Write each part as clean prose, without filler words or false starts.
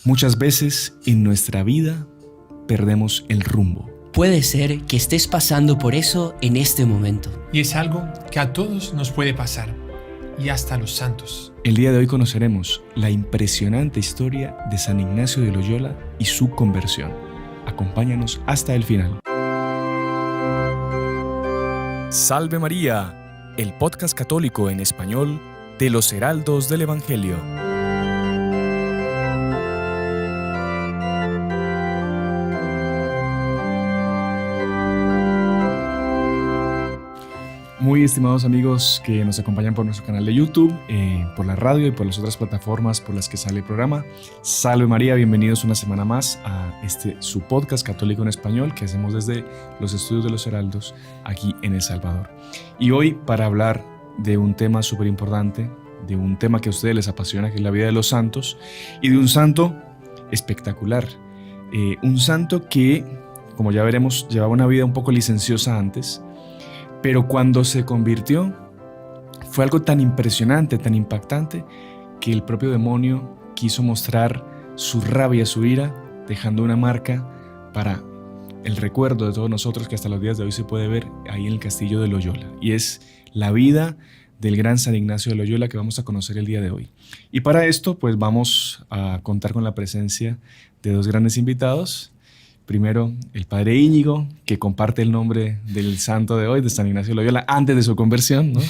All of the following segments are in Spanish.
Muchas veces en nuestra vida perdemos el rumbo. Puede ser que estés pasando por eso en este momento. Y es algo que a todos nos puede pasar, y hasta a los santos. El día de hoy conoceremos la impresionante historia de San Ignacio de Loyola y su conversión. Acompáñanos hasta el final. Salve María, el podcast católico en español de los Heraldos del Evangelio. Muy estimados amigos que nos acompañan por nuestro canal de YouTube, por la radio y por las otras plataformas por las que sale el programa. Salve María, bienvenidos una semana más a su podcast católico en español que hacemos desde los estudios de los Heraldos aquí en El Salvador. Y hoy para hablar de un tema súper importante, de un tema que a ustedes les apasiona, que es la vida de los santos, y de un santo espectacular. Un santo que, como ya veremos, llevaba una vida un poco licenciosa antes, pero cuando se convirtió fue algo tan impresionante, tan impactante, que el propio demonio quiso mostrar su rabia, su ira, dejando una marca para el recuerdo de todos nosotros que hasta los días de hoy se puede ver ahí en el castillo de Loyola. Y es la vida del gran San Ignacio de Loyola que vamos a conocer el día de hoy. Y para esto pues vamos a contar con la presencia de dos grandes invitados. Primero, el padre Íñigo, que comparte el nombre del santo de hoy, de San Ignacio de Loyola, antes de su conversión, ¿no?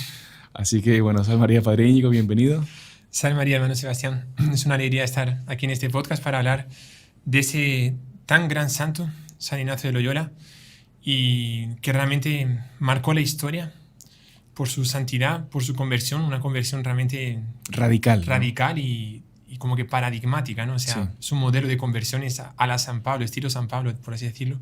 Así que, bueno, salve María, padre Íñigo, bienvenido. Salve María, hermano Sebastián. Es una alegría estar aquí en este podcast para hablar de ese tan gran santo, San Ignacio de Loyola, y que realmente marcó la historia por su santidad, por su conversión, una conversión realmente radical, ¿no? y como que paradigmática, ¿no? O sea, sí. Es un modelo de conversiones a la San Pablo, estilo San Pablo, por así decirlo,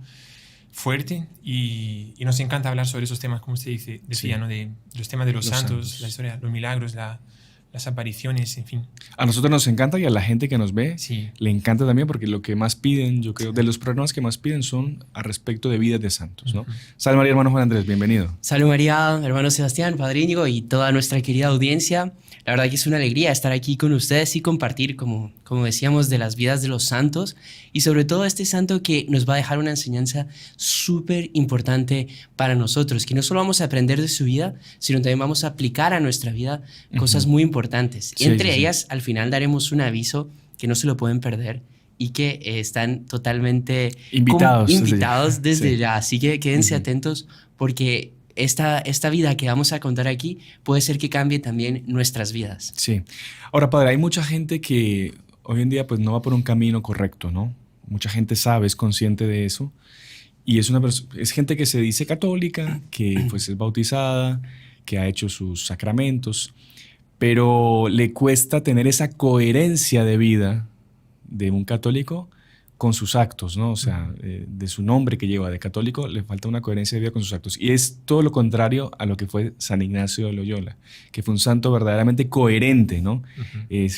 fuerte, y nos encanta hablar sobre esos temas, como usted decía, sí. ¿No? De los temas de los santos, la historia, los milagros, las apariciones, en fin. A nosotros nos encanta y a la gente que nos ve sí. Le encanta también, porque lo que más piden, yo creo, de los programas que más piden son a respecto de vidas de santos, ¿no? Salve María, hermano Juan Andrés, bienvenido. Salve María, hermano Sebastián, padre Íñigo y toda nuestra querida audiencia. La verdad que es una alegría estar aquí con ustedes y compartir, como decíamos, de las vidas de los santos y sobre todo este santo que nos va a dejar una enseñanza súper importante para nosotros, que no solo vamos a aprender de su vida, sino también vamos a aplicar a nuestra vida cosas muy importantes. Sí, Entre sí, ellas, al final daremos un aviso que no se lo pueden perder y que están totalmente invitados desde ya. Así que quédense atentos porque esta vida que vamos a contar aquí puede ser que cambie también nuestras vidas. Sí. Ahora, padre, hay mucha gente que hoy en día pues no va por un camino correcto, ¿no? Mucha gente sabe, es consciente de eso. Y es gente que se dice católica, que pues es bautizada, que ha hecho sus sacramentos, pero le cuesta tener esa coherencia de vida de un católico con sus actos, ¿no? O sea, de su nombre que lleva de católico, le falta una coherencia de vida con sus actos. Y es todo lo contrario a lo que fue San Ignacio de Loyola, que fue un santo verdaderamente coherente, ¿no?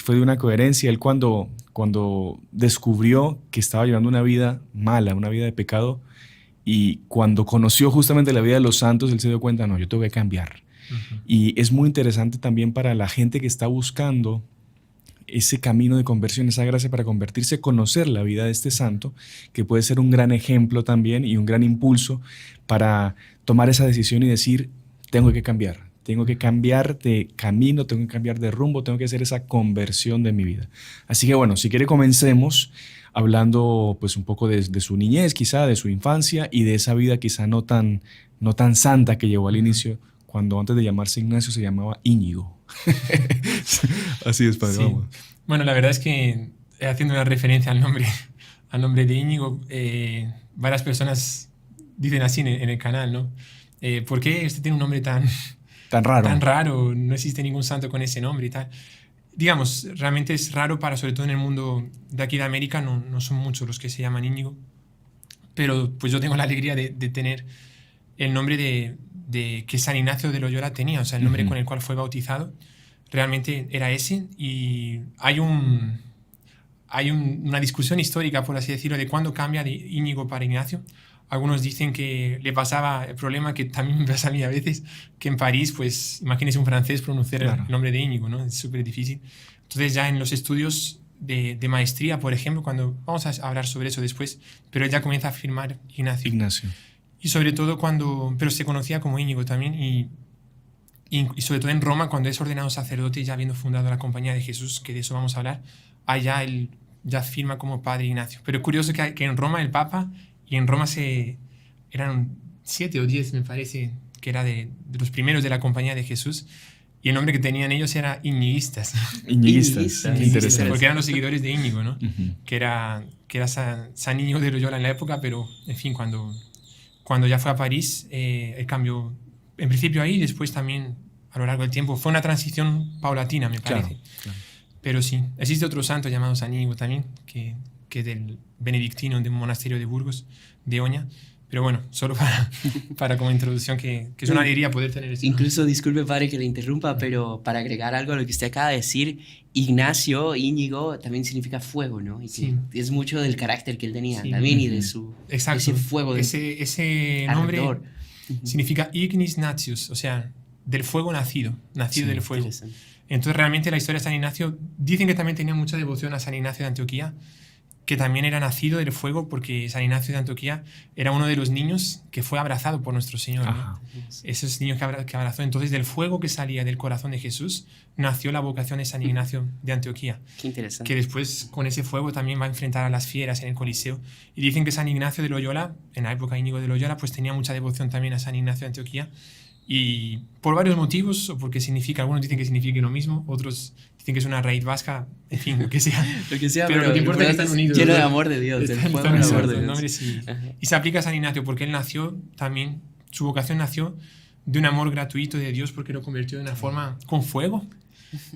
Fue de una coherencia. Él cuando descubrió que estaba llevando una vida mala, una vida de pecado, y cuando conoció justamente la vida de los santos, él se dio cuenta, no, yo tengo que cambiar. Y es muy interesante también para la gente que está buscando ese camino de conversión, esa gracia para convertirse, conocer la vida de este santo, que puede ser un gran ejemplo también y un gran impulso para tomar esa decisión y decir, tengo que cambiar de camino, tengo que cambiar de rumbo, tengo que hacer esa conversión de mi vida. Así que bueno, si quiere comencemos hablando pues un poco de su niñez, quizá de su infancia y de esa vida quizá no tan santa que llevó al inicio, cuando antes de llamarse Ignacio se llamaba Íñigo. Así es, padre. Sí. Vamos. Bueno, la verdad es que haciendo una referencia al nombre de Íñigo, varias personas dicen así en el canal, ¿no? ¿Por qué este tiene un nombre tan raro? Tan raro, no existe ningún santo con ese nombre y tal. Digamos, realmente es raro sobre todo en el mundo de aquí de América, no son muchos los que se llaman Íñigo, pero pues yo tengo la alegría de tener el nombre de que San Ignacio de Loyola tenía, o sea, el nombre con el cual fue bautizado, realmente era ese, y hay una discusión histórica, por así decirlo, de cuándo cambia de Íñigo para Ignacio. Algunos dicen que le pasaba el problema que también me pasa a mí a veces, que en París, pues imagínese un francés pronunciar el nombre de Íñigo, ¿no? Es súper difícil. Entonces ya en los estudios de maestría, por ejemplo, cuando vamos a hablar sobre eso después, pero él ya comienza a firmar Ignacio. Y sobre todo pero se conocía como Íñigo también, y sobre todo en Roma, cuando es ordenado sacerdote, ya habiendo fundado la Compañía de Jesús, que de eso vamos a hablar, allá él ya firma como Padre Ignacio. Pero es curioso que en Roma el Papa, y en Roma eran 7 o 10, me parece, que era de los primeros de la Compañía de Jesús, y el nombre que tenían ellos era Iñiguistas. Iñiguistas, interesante. Porque eran los seguidores de Íñigo, ¿no? Uh-huh. Que era San Íñigo de Loyola en la época, pero, en fin, cuando ya fue a París, el cambio, en principio ahí, después también a lo largo del tiempo. Fue una transición paulatina, me parece. Claro. Pero sí, existe otro santo llamado San Íñigo también, que es del benedictino de un monasterio de Burgos, de Oña. Pero bueno, solo para como introducción, que es una alegría poder tener eso. Incluso, disculpe padre que le interrumpa, pero para agregar algo a lo que usted acaba de decir, Ignacio, Íñigo, también significa fuego, ¿no? Y Sí. es mucho del carácter que él tenía Sí. también y de su... Exacto. Ese fuego. Ese nombre ardor. significa ignis natius, o sea, del fuego nacido del fuego. Entonces realmente la historia de San Ignacio, dicen que también tenía mucha devoción a San Ignacio de Antioquía, que también era nacido del fuego, porque San Ignacio de Antioquía era uno de los niños que fue abrazado por nuestro Señor, ¿no? Esos niños que abrazó. Entonces del fuego que salía del corazón de Jesús nació la vocación de San Ignacio de Antioquía. Qué interesante. Que después con ese fuego también va a enfrentar a las fieras en el Coliseo. Y dicen que San Ignacio de Loyola, en la época de Íñigo de Loyola, pues tenía mucha devoción también a San Ignacio de Antioquía. Y por varios motivos, o porque algunos dicen que significa lo mismo, otros dicen que es una raíz vasca, en fin, lo que sea. pero lo que importa es que están unidos. Lleno de amor de Dios, del fuego del amor de Dios. Y se aplica a San Ignacio porque él nació también, su vocación nació de un amor gratuito de Dios, porque lo convirtió de una forma con fuego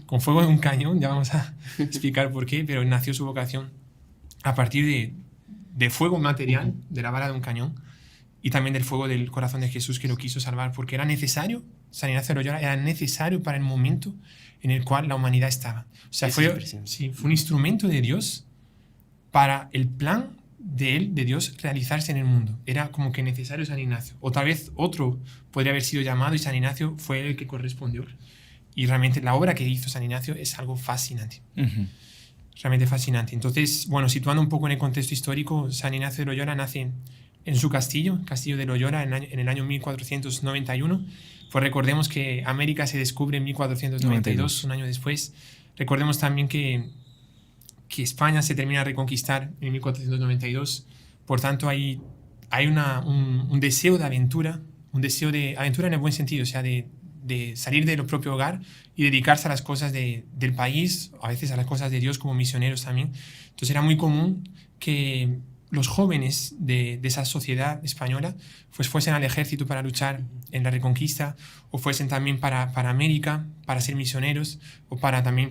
de un cañón, ya vamos a explicar por qué, pero nació su vocación a partir de fuego material, de la vara de un cañón, y también del fuego del corazón de Jesús, que lo quiso salvar, porque era necesario, San Ignacio de Loyola era necesario para el momento en el cual la humanidad estaba. O sea, fue un instrumento de Dios para el plan de Dios, realizarse en el mundo. Era como que necesario San Ignacio. O tal vez otro podría haber sido llamado y San Ignacio fue el que correspondió. Y realmente la obra que hizo San Ignacio es algo fascinante. Uh-huh. Realmente fascinante. Entonces, bueno, situando un poco en el contexto histórico, San Ignacio de Loyola nace en su castillo de Loyola, en el año 1491. Pues recordemos que América se descubre en 1492, un año después. Recordemos también que España se termina de reconquistar en 1492. Por tanto, hay un deseo de aventura, un deseo de aventura en el buen sentido, o sea, de salir del propio hogar y dedicarse a las cosas del país, a veces a las cosas de Dios como misioneros también. Entonces era muy común que los jóvenes de esa sociedad española pues fuesen al ejército para luchar en la Reconquista, o fuesen también para América, para ser misioneros, o para también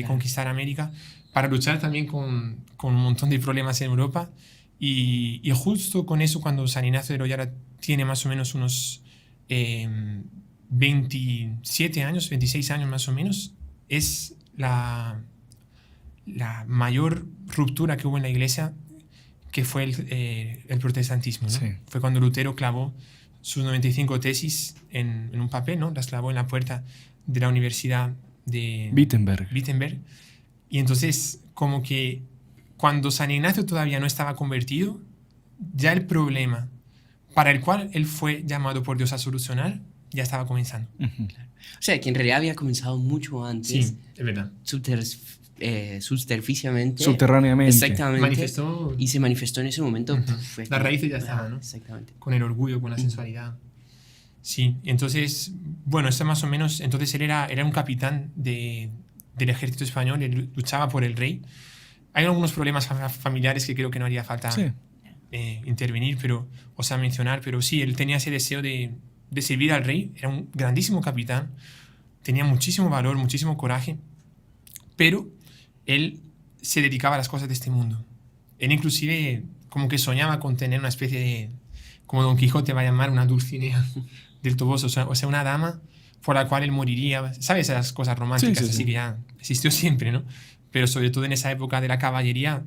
conquistar América, para luchar también con un montón de problemas en Europa. Y justo con eso, cuando San Ignacio de Loyola tiene más o menos unos 27 años, 26 años más o menos, es la mayor ruptura que hubo en la iglesia, que fue el protestantismo, ¿no? Sí. Fue cuando Lutero clavó sus 95 tesis en un papel, ¿no? Las clavó en la puerta de la Universidad de Wittenberg. Y entonces, como que cuando San Ignacio todavía no estaba convertido, ya el problema para el cual él fue llamado por Dios a solucionar ya estaba comenzando. Uh-huh. O sea, que en realidad había comenzado mucho antes. Sí, es verdad. Subterráneamente. Exactamente. Y se manifestó en ese momento. Uh-huh. Las raíces ya estaban, ¿no? Exactamente. Con el orgullo, con la sensualidad. Sí, entonces, bueno, esto más o menos, entonces él era un capitán del ejército español, él luchaba por el rey. Hay algunos problemas familiares que creo que no haría falta intervenir, mencionar, pero sí, él tenía ese deseo de servir al rey, era un grandísimo capitán, tenía muchísimo valor, muchísimo coraje, pero él se dedicaba a las cosas de este mundo. Él inclusive como que soñaba con tener una especie de, como Don Quijote va a llamar, una Dulcinea del Toboso, o sea, una dama por la cual él moriría. ¿Sabes? Esas cosas románticas, así que ya existió siempre, ¿no? Pero sobre todo en esa época de la caballería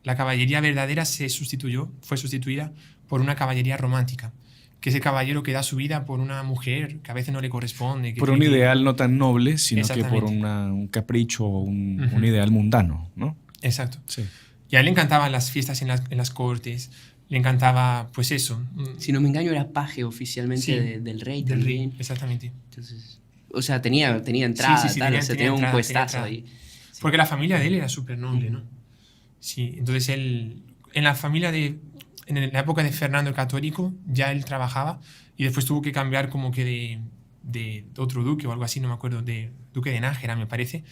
verdadera fue sustituida por una caballería romántica, que es el caballero que da su vida por una mujer que a veces no le corresponde. Que por un ideal no tan noble, sino que por un capricho o un ideal mundano, ¿no? Exacto. Sí. Y a él le encantaban las fiestas en las cortes, le encantaba, pues eso. Si no me engaño, era paje oficialmente Sí, del rey del también. rey, exactamente. Entonces, o sea, tenía entrada, Sí, tal, o sea, tenía un entrada, puestazo tenía ahí. Sí. Porque la familia de él era súper noble, ¿no? Sí, entonces él, en la familia en la época de Fernando el Católico, ya él trabajaba y después tuvo que cambiar como que de otro duque o algo así, no me acuerdo, de duque de Nájera, me parece,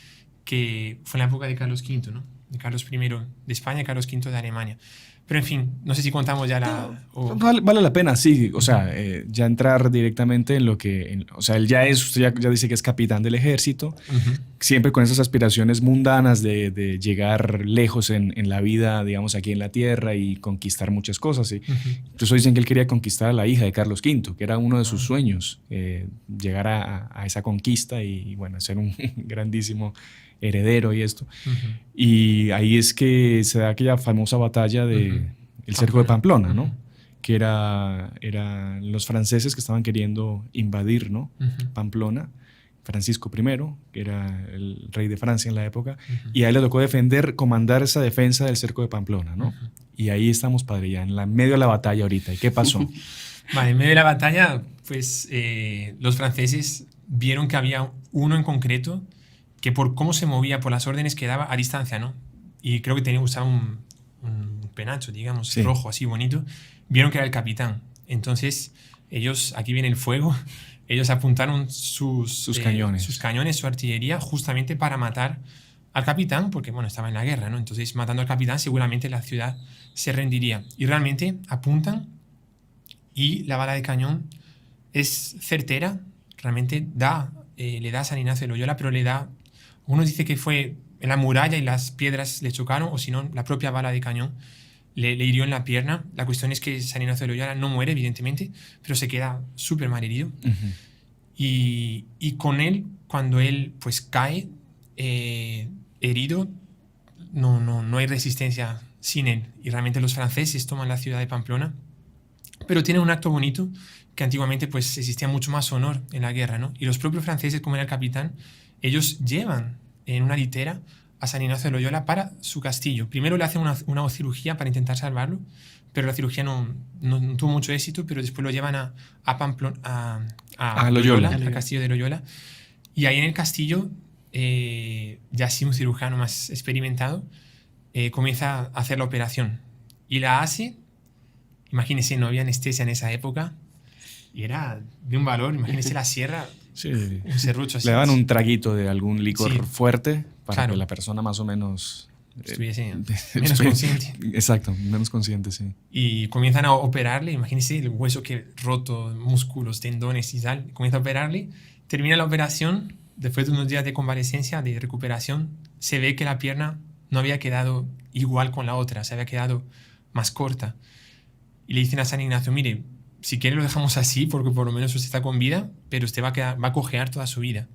que fue en la época de Carlos V, ¿no? De Carlos I de España y Carlos V de Alemania. Pero en fin, no sé si contamos ya la... Vale la pena, sí. O sea, ya entrar directamente en lo que... o sea, él usted ya dice que es capitán del ejército, siempre con esas aspiraciones mundanas de llegar lejos en la vida, digamos, aquí en la tierra y conquistar muchas cosas. ¿Sí? Incluso dicen que él quería conquistar a la hija de Carlos V, que era uno de sus sueños, llegar a esa conquista y, bueno, ser un grandísimo heredero y esto. Y ahí es que se da aquella famosa batalla de el cerco de Pamplona, ¿no? Que eran los franceses que estaban queriendo invadir, ¿no? Pamplona. Francisco I, que era el rey de Francia en la época, y a él le tocó comandar esa defensa del cerco de Pamplona, ¿no? Y ahí estamos, padre, ya en medio de la batalla ahorita. ¿Y qué pasó? Vale, en medio de la batalla, pues los franceses vieron que había uno en concreto que por cómo se movía, por las órdenes que daba a distancia, ¿no? Y creo que usaba un penacho, digamos, sí, rojo, así bonito. Vieron que era el capitán. Entonces, ellos, aquí viene el fuego, ellos apuntaron sus cañones, su artillería, justamente para matar al capitán, porque, bueno, estaba en la guerra, ¿no? Entonces, matando al capitán, seguramente la ciudad se rendiría. Y realmente apuntan y la bala de cañón es certera, realmente le da a San Ignacio de Loyola, pero le da... Uno dice que fue en la muralla y las piedras le chocaron, o si no, la propia bala de cañón le hirió en la pierna. La cuestión es que San Ignacio de Loyola no muere, evidentemente, pero se queda súper mal herido. Y con él, cuando él pues cae herido, no hay resistencia sin él. Y realmente los franceses toman la ciudad de Pamplona, pero tienen un acto bonito, que antiguamente pues existía mucho más honor en la guerra, ¿no? Y los propios franceses, como era el capitán, ellos llevan en una litera a San Ignacio de Loyola para su castillo. Primero le hacen una cirugía para intentar salvarlo, pero la cirugía no tuvo mucho éxito, pero después lo llevan a Pamplona, a Loyola, al castillo de Loyola. Y ahí en el castillo, ya así un cirujano más experimentado, comienza a hacer la operación. Y la hace, imagínense, no había anestesia en esa época, y era de un valor, imagínense la sierra... Sí. Un serrucho así. Le daban un traguito de algún licor fuerte para que la persona más o menos... estuviese menos consciente. Exacto, menos consciente, sí. Y comienzan a operarle, imagínense el hueso que roto, músculos, tendones y tal. Comienza a operarle, termina la operación, después de unos días de convalescencia, de recuperación, se ve que la pierna no había quedado igual con la otra, se había quedado más corta. Y le dicen a San Ignacio, mire, si quiere lo dejamos así, porque por lo menos usted está con vida, pero usted va a cojear toda su vida.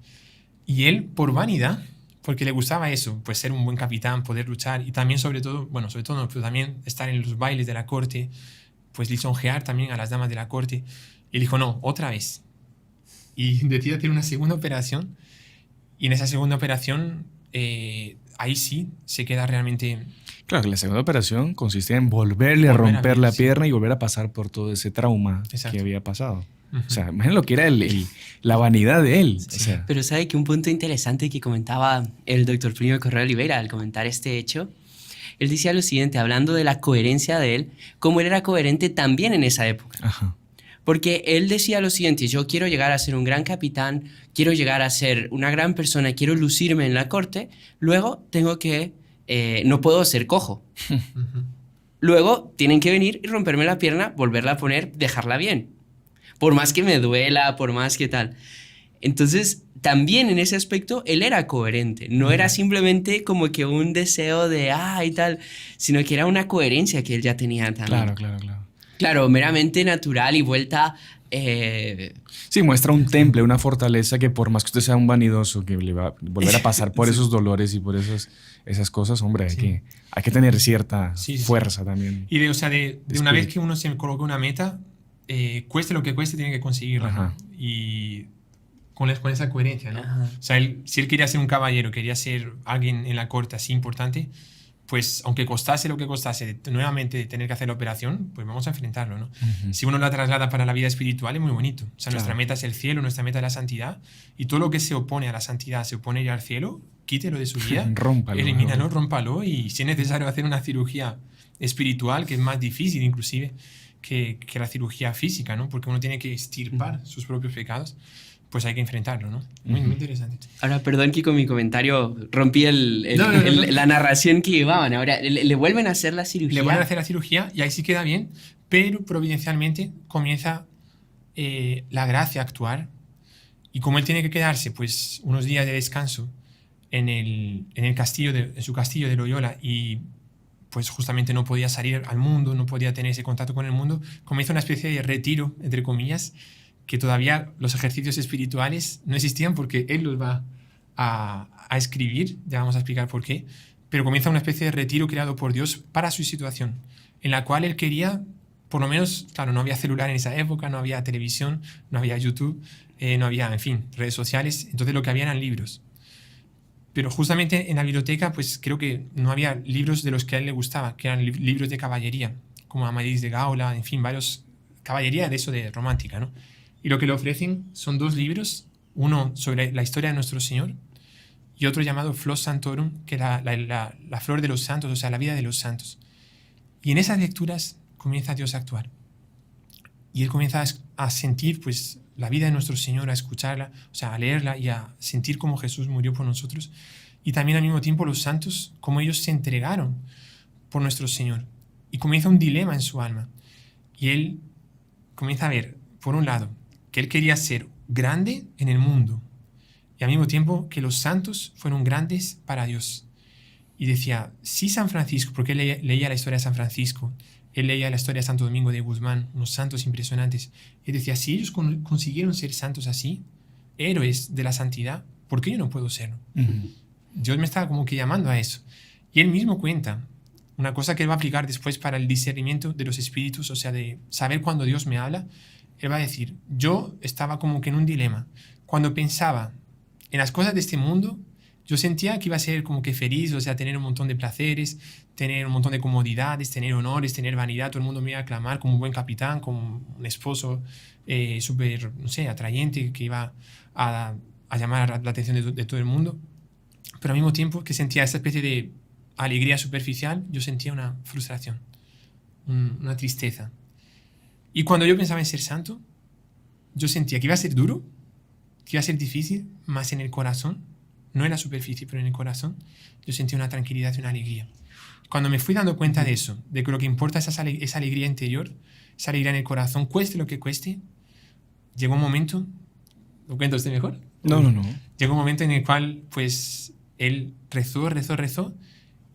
Y él, por vanidad, porque le gustaba eso, pues ser un buen capitán, poder luchar, y también sobre todo no, pero también estar en los bailes de la corte, pues lisonjear también a las damas de la corte. Y él dijo, no, otra vez. Y decide hacer una segunda operación, y en esa segunda operación, ahí sí se queda realmente... Claro, que la segunda operación consistía en volverle a romper la pierna y volver a pasar por todo ese trauma que había pasado. O sea, imagínate lo que era la vanidad de él. Sí. O sea. Pero sabe que un punto interesante que comentaba el doctor Plinio Correa Oliveira al comentar este hecho, él decía lo siguiente, hablando de la coherencia de él, cómo él era coherente también en esa época. Ajá. Porque él decía lo siguiente, yo quiero llegar a ser un gran capitán, quiero llegar a ser una gran persona, quiero lucirme en la corte, luego tengo que... no puedo ser cojo. Luego tienen que venir y romperme la pierna, volverla a poner, dejarla bien. Por más que me duela, por más que tal. Entonces, también en ese aspecto, él era coherente. No era simplemente como que un deseo de, y tal, sino que era una coherencia que él ya tenía también. Claro. Claro, meramente natural y vuelta... Sí, muestra un temple, una fortaleza que por más que usted sea un vanidoso, que le va a volver a pasar por esos dolores y por esas cosas, hombre, hay que tener cierta fuerza también. Y de una vez que uno se coloca una meta, cueste lo que cueste, tiene que conseguirlo. Ajá. Y con esa coherencia, ¿no? Ajá. O sea, si él quería ser un caballero, quería ser alguien en la corte así importante, pues aunque costase lo que costase nuevamente tener que hacer la operación, pues vamos a enfrentarlo, ¿no? Si uno la traslada para la vida espiritual es muy bonito. O sea, nuestra meta es el cielo, nuestra meta es la santidad, y todo lo que se opone a la santidad, se opone ya al cielo, quítelo de su vida, Rómpalo. elimínalo, rómpalo, y si es necesario hacer una cirugía espiritual, que es más difícil inclusive que la cirugía física, ¿no? Porque uno tiene que extirpar sus propios pecados, pues hay que enfrentarlo, ¿no? Muy interesante. Ahora, perdón que con mi comentario rompí No. la narración que llevaban. Ahora, le vuelven a hacer la cirugía. Le vuelven a hacer la cirugía y ahí sí queda bien, pero providencialmente comienza la gracia a actuar, y como él tiene que quedarse pues unos días de descanso en su castillo de Loyola, y pues justamente no podía salir al mundo, no podía tener ese contacto con el mundo, comienza una especie de retiro, entre comillas, que todavía los ejercicios espirituales no existían porque él los va a escribir, ya vamos a explicar por qué, pero comienza una especie de retiro creado por Dios para su situación, en la cual él quería, por lo menos, claro, no había celular en esa época, no había televisión, no había YouTube, no había, en fin, redes sociales, entonces lo que había eran libros. Pero justamente en la biblioteca, pues creo que no había libros de los que a él le gustaba, que eran libros de caballería, como Amadís de Gaula, en fin, varios caballería de eso de romántica, ¿no? Y lo que le ofrecen son 2 libros, uno sobre la historia de nuestro Señor y otro llamado Flos Santorum, que es la flor de los santos, o sea, la vida de los santos. Y en esas lecturas comienza Dios a actuar. Y él comienza a sentir pues la vida de nuestro Señor, a escucharla, o sea, a leerla y a sentir cómo Jesús murió por nosotros. Y también al mismo tiempo los santos, cómo ellos se entregaron por nuestro Señor. Y comienza un dilema en su alma. Y él comienza a ver, por un lado, que él quería ser grande en el mundo y al mismo tiempo que los santos fueron grandes para Dios. Y decía, sí, San Francisco, porque él leía la historia de San Francisco, él leía la historia de Santo Domingo de Guzmán, unos santos impresionantes, y decía, si ellos consiguieron ser santos así, héroes de la santidad, ¿por qué yo no puedo serlo? Dios me estaba como que llamando a eso. Y él mismo cuenta una cosa que él va a aplicar después para el discernimiento de los espíritus, o sea, de saber cuando Dios me habla. Él va a decir, yo estaba como que en un dilema. Cuando pensaba en las cosas de este mundo, yo sentía que iba a ser como que feliz, o sea, tener un montón de placeres, tener un montón de comodidades, tener honores, tener vanidad, todo el mundo me iba a aclamar como un buen capitán, como un esposo súper, no sé, atrayente, que iba a llamar la atención de todo el mundo. Pero al mismo tiempo que sentía esta especie de alegría superficial, yo sentía una frustración, una tristeza. Y cuando yo pensaba en ser santo, yo sentía que iba a ser duro, que iba a ser difícil, más en el corazón, no en la superficie, pero en el corazón, yo sentía una tranquilidad y una alegría. Cuando me fui dando cuenta de eso, de que lo que importa es esa alegría interior, esa alegría en el corazón, cueste lo que cueste, llegó un momento, ¿lo cuento usted mejor? No. Llegó un momento en el cual, pues, él rezó,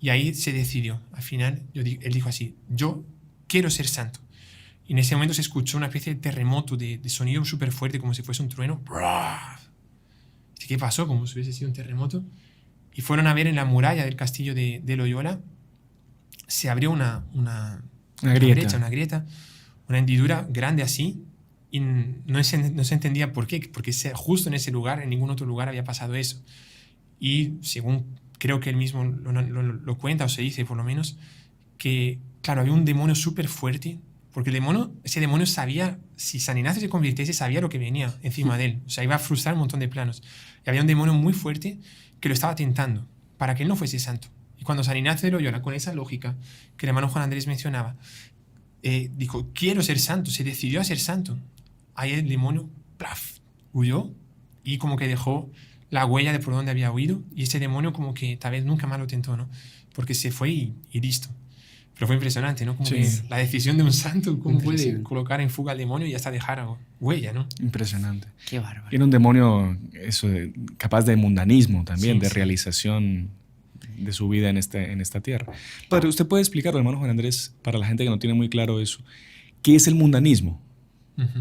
y ahí se decidió. Al final, él dijo así, yo quiero ser santo. Y en ese momento se escuchó una especie de terremoto, de sonido súper fuerte, como si fuese un trueno. ¿Qué pasó? Como si hubiese sido un terremoto. Y fueron a ver en la muralla del castillo de Loyola, se abrió una grieta, una hendidura grande así, y no se entendía por qué, porque justo en ese lugar, en ningún otro lugar había pasado eso. Y según creo que él mismo lo cuenta, o se dice por lo menos, que claro, había un demonio súper fuerte, porque ese demonio sabía, si San Ignacio se convirtiese, sabía lo que venía encima de él, o sea, iba a frustrar un montón de planos. Y había un demonio muy fuerte que lo estaba tentando para que él no fuese santo. Y cuando San Ignacio de Loyola, con esa lógica que el hermano Juan Andrés mencionaba, dijo, quiero ser santo, se decidió a ser santo, ahí el demonio huyó y como que dejó la huella de por dónde había huido, y ese demonio como que tal vez nunca más lo tentó, ¿no? Porque se fue y listo. Pero fue impresionante, ¿no? Como que la decisión de un santo, cómo puede colocar en fuga al demonio y hasta dejar huella, ¿no? Impresionante. Qué bárbaro. Era un demonio capaz de mundanismo también, de realización de su vida en esta tierra. Padre, ¿usted puede explicarlo, hermano Juan Andrés, para la gente que no tiene muy claro eso? ¿Qué es el mundanismo?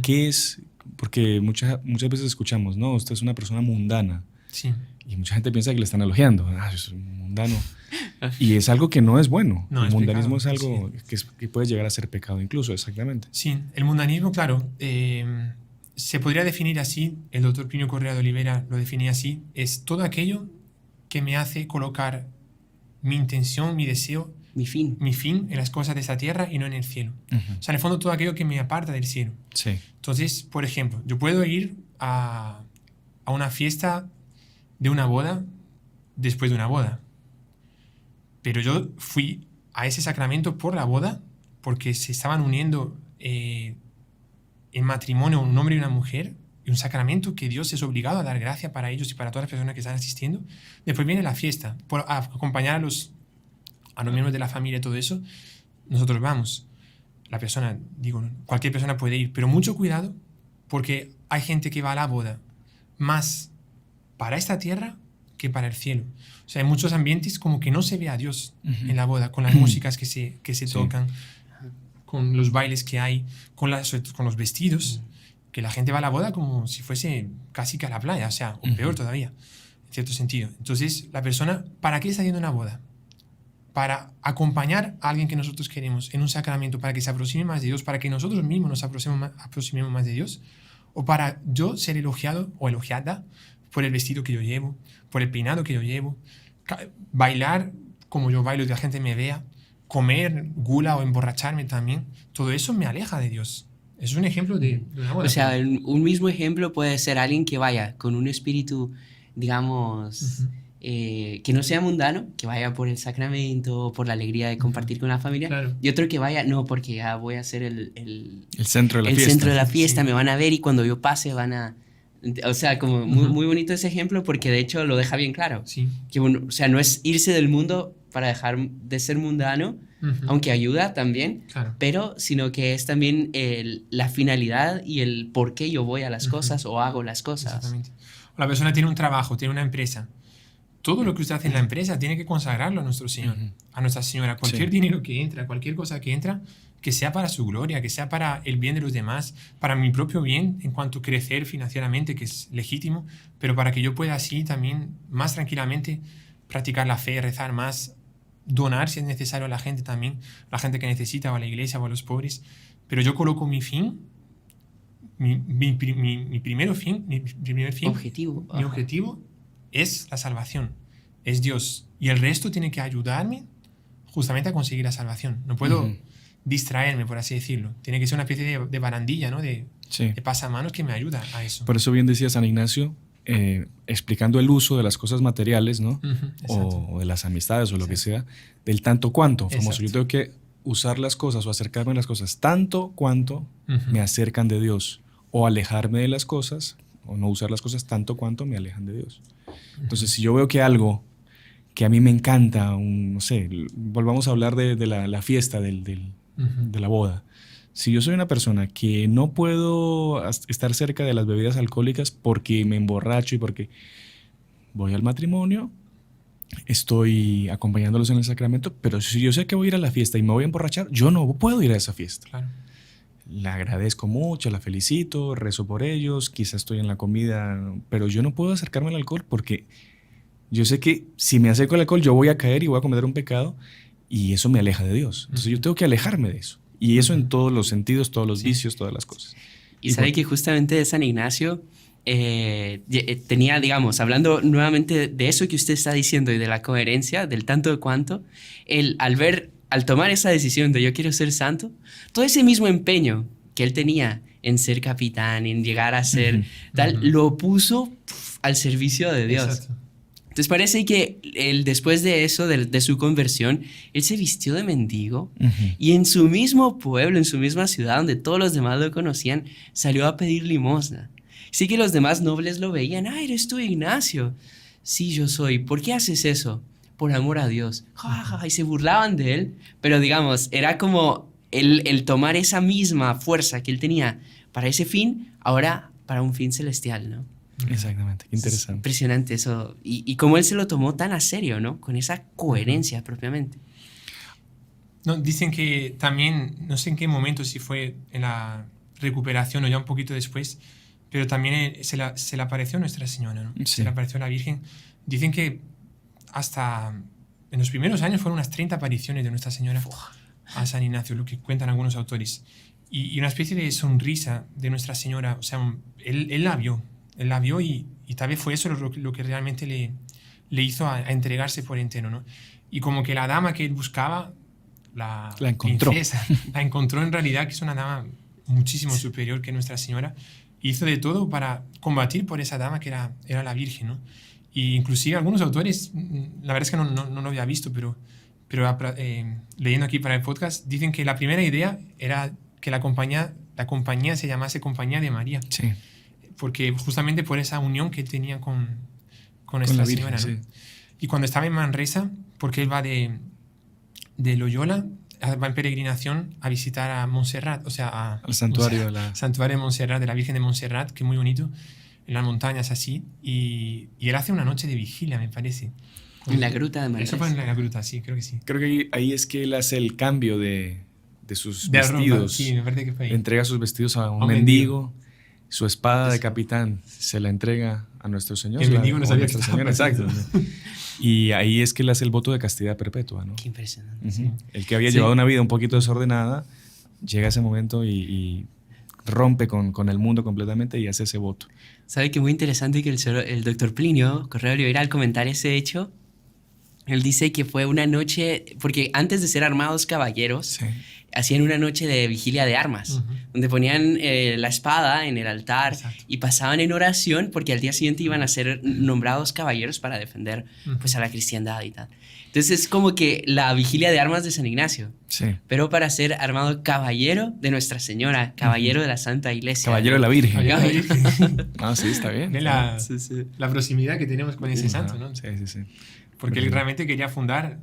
¿Qué es? Porque muchas veces escuchamos, no, usted es una persona mundana. Sí. Y mucha gente piensa que le están elogiando. Ah, yo soy un mundano. Y es algo que no es bueno. No, el es mundanismo pecado, es algo que puede llegar a ser pecado incluso, exactamente. Sí, el mundanismo, claro, se podría definir así, el doctor Plinio Correa de Oliveira lo definía así, es todo aquello que me hace colocar mi intención, mi deseo, Mi fin. mi fin en las cosas de esta tierra y no en el cielo. O sea, en el fondo todo aquello que me aparta del cielo. Sí. Entonces, por ejemplo, yo puedo ir a una fiesta de una boda después de una boda, pero yo fui a ese sacramento por la boda porque se estaban uniendo en matrimonio un hombre y una mujer, y un sacramento que Dios es obligado a dar gracia para ellos y para todas las personas que están asistiendo. Después viene la fiesta, a acompañar a los miembros de la familia y todo eso. Nosotros vamos. La persona, digo, cualquier persona puede ir, pero mucho cuidado, porque hay gente que va a la boda más para esta tierra que para el cielo. O sea, hay muchos ambientes como que no se ve a Dios en la boda, con las músicas que se tocan, con los bailes que hay, con los vestidos, que la gente va a la boda como si fuese casi que a la playa, o sea, o peor todavía, en cierto sentido. Entonces, la persona, ¿para qué está yendo a una boda? Para acompañar a alguien que nosotros queremos en un sacramento, para que se aproxime más de Dios, para que nosotros mismos nos aproximemos más de Dios, o para yo ser elogiado o elogiada por el vestido que yo llevo, por el peinado que yo llevo, bailar como yo bailo y la gente me vea, comer gula o emborracharme también, todo eso me aleja de Dios. Es un ejemplo de una boda. O sea, un mismo ejemplo puede ser alguien que vaya con un espíritu, digamos, que no sea mundano, que vaya por el sacramento, por la alegría de compartir con la familia, Claro. y otro que vaya, no, porque ya voy a ser el centro de la fiesta. centro de la fiesta, Sí. me van a ver y cuando yo pase van a... O sea, como muy bonito ese ejemplo porque de hecho lo deja bien claro. Sí. Que, o sea, no es irse del mundo para dejar de ser mundano, aunque ayuda también, Claro. pero sino que es también la finalidad y el por qué yo voy a las cosas o hago las cosas. Exactamente. O la persona tiene un trabajo, tiene una empresa. Todo lo que usted hace en la empresa tiene que consagrarlo a nuestro Señor, a Nuestra Señora. Cualquier dinero que entra, cualquier cosa que entra, que sea para su gloria, que sea para el bien de los demás, para mi propio bien en cuanto a crecer financieramente, que es legítimo, pero para que yo pueda así también más tranquilamente practicar la fe, rezar más, donar si es necesario a la gente también, a la gente que necesita, o a la iglesia, o a los pobres. Pero yo coloco mi fin, mi primer fin, Objetivo. mi objetivo es la salvación, es Dios. Y el resto tiene que ayudarme justamente a conseguir la salvación. No puedo distraerme, por así decirlo. Tiene que ser una especie de barandilla, ¿no? De pasamanos que me ayuda a eso. Por eso bien decía San Ignacio, explicando el uso de las cosas materiales, ¿no? O de las amistades o lo que sea, del tanto cuanto. Famoso. Yo tengo que usar las cosas o acercarme a las cosas tanto cuanto me acercan de Dios, o alejarme de las cosas o no usar las cosas tanto cuanto me alejan de Dios. Entonces, si yo veo que algo que a mí me encanta, no sé, volvamos a hablar de la fiesta, de la boda. Si yo soy una persona que no puedo estar cerca de las bebidas alcohólicas porque me emborracho y porque voy al matrimonio, estoy acompañándolos en el sacramento, pero si yo sé que voy a ir a la fiesta y me voy a emborrachar, yo no puedo ir a esa fiesta. Claro. La agradezco mucho, la felicito, rezo por ellos, quizás estoy en la comida, pero yo no puedo acercarme al alcohol porque yo sé que si me acerco al alcohol yo voy a caer y voy a cometer un pecado y eso me aleja de Dios. Entonces yo tengo que alejarme de eso. Y eso en todos los sentidos, todos los vicios, todas las cosas. Y sabe que justamente de San Ignacio tenía, digamos, hablando nuevamente de eso que usted está diciendo y de la coherencia, del tanto de cuanto, al tomar esa decisión de yo quiero ser santo, todo ese mismo empeño que él tenía en ser capitán, en llegar a ser tal, lo puso al servicio de Dios. Exacto. Entonces parece que él, después de eso, de su conversión, él se vistió de mendigo y en su mismo pueblo, en su misma ciudad, donde todos los demás lo conocían, salió a pedir limosna. Sí que los demás nobles lo veían. Ah, eres tú, Ignacio. Sí, yo soy. ¿Por qué haces eso? Por amor a Dios. Y se burlaban de él, pero digamos, era como el tomar esa misma fuerza que él tenía para ese fin, ahora para un fin celestial, ¿no? Exactamente, interesante. Es impresionante eso. Y cómo él se lo tomó tan a serio, ¿no? Con esa coherencia propiamente. No, dicen que también, no sé en qué momento, si fue en la recuperación o ya un poquito después, pero también se le apareció Nuestra Señora, ¿no? Sí. Se le apareció la Virgen. Dicen que hasta en los primeros años fueron unas 30 apariciones de Nuestra Señora a San Ignacio, lo que cuentan algunos autores. Y una especie de sonrisa de Nuestra Señora, o sea, él la vio y tal vez fue eso lo que realmente le hizo a entregarse por entero, ¿no? Y como que la dama que él buscaba, la encontró. princesa, la encontró en realidad, que es una dama muchísimo superior que Nuestra Señora, hizo de todo para combatir por esa dama que era la Virgen, ¿no? Y inclusive algunos autores, la verdad es que no lo había visto, pero leyendo aquí para el podcast, dicen que la primera idea era que la compañía se llamase Compañía de María. Sí. Porque justamente por esa unión que tenía con Con Nuestra la Virgen, Señora, ¿no? sí. Y cuando estaba en Manresa, porque él va de Loyola, va en peregrinación a visitar a Montserrat, o sea, Al santuario de la... santuario de Montserrat, de la Virgen de Montserrat, que es muy bonito, en las montañas así, y él hace una noche de vigilia, me parece. En la gruta de Manresa. Eso fue en la gruta, sí, creo que sí. Creo que ahí es que él hace el cambio de sus De la ropa, vestidos. sí, me parece que fue ahí. Entrega sus vestidos a un un mendigo. Su espada de Eso. capitán se la entrega a nuestro Señor. El mendigo no o sabía Nuestra que estaba Señora, exacto. pasando. Y ahí es que él hace el voto de castidad perpetua, ¿no? Qué impresionante. Ujú. Sí. El que había Sí. llevado una vida un poquito desordenada, llega a ese momento y rompe con el mundo completamente y hace ese voto. ¿Sabe que muy interesante que el doctor Plinio Correa Oliveira, al comentar ese hecho, él dice que fue una noche, porque antes de ser armados caballeros, Sí. hacían una noche de vigilia de armas, Ujú. donde ponían la espada en el altar Exacto. y pasaban en oración porque al día siguiente iban a ser nombrados caballeros para defender pues, a la cristiandad y tal. Entonces es como que la vigilia de armas de San Ignacio, Sí. pero para ser armado caballero de Nuestra Señora, caballero de la Santa Iglesia. Caballero de la Virgen. Caballero de la Virgen. Ah, sí, está bien. Ve la Sí, sí. proximidad que tenemos con ese Ajá. santo, ¿no? Sí, sí, sí. Porque él realmente quería fundar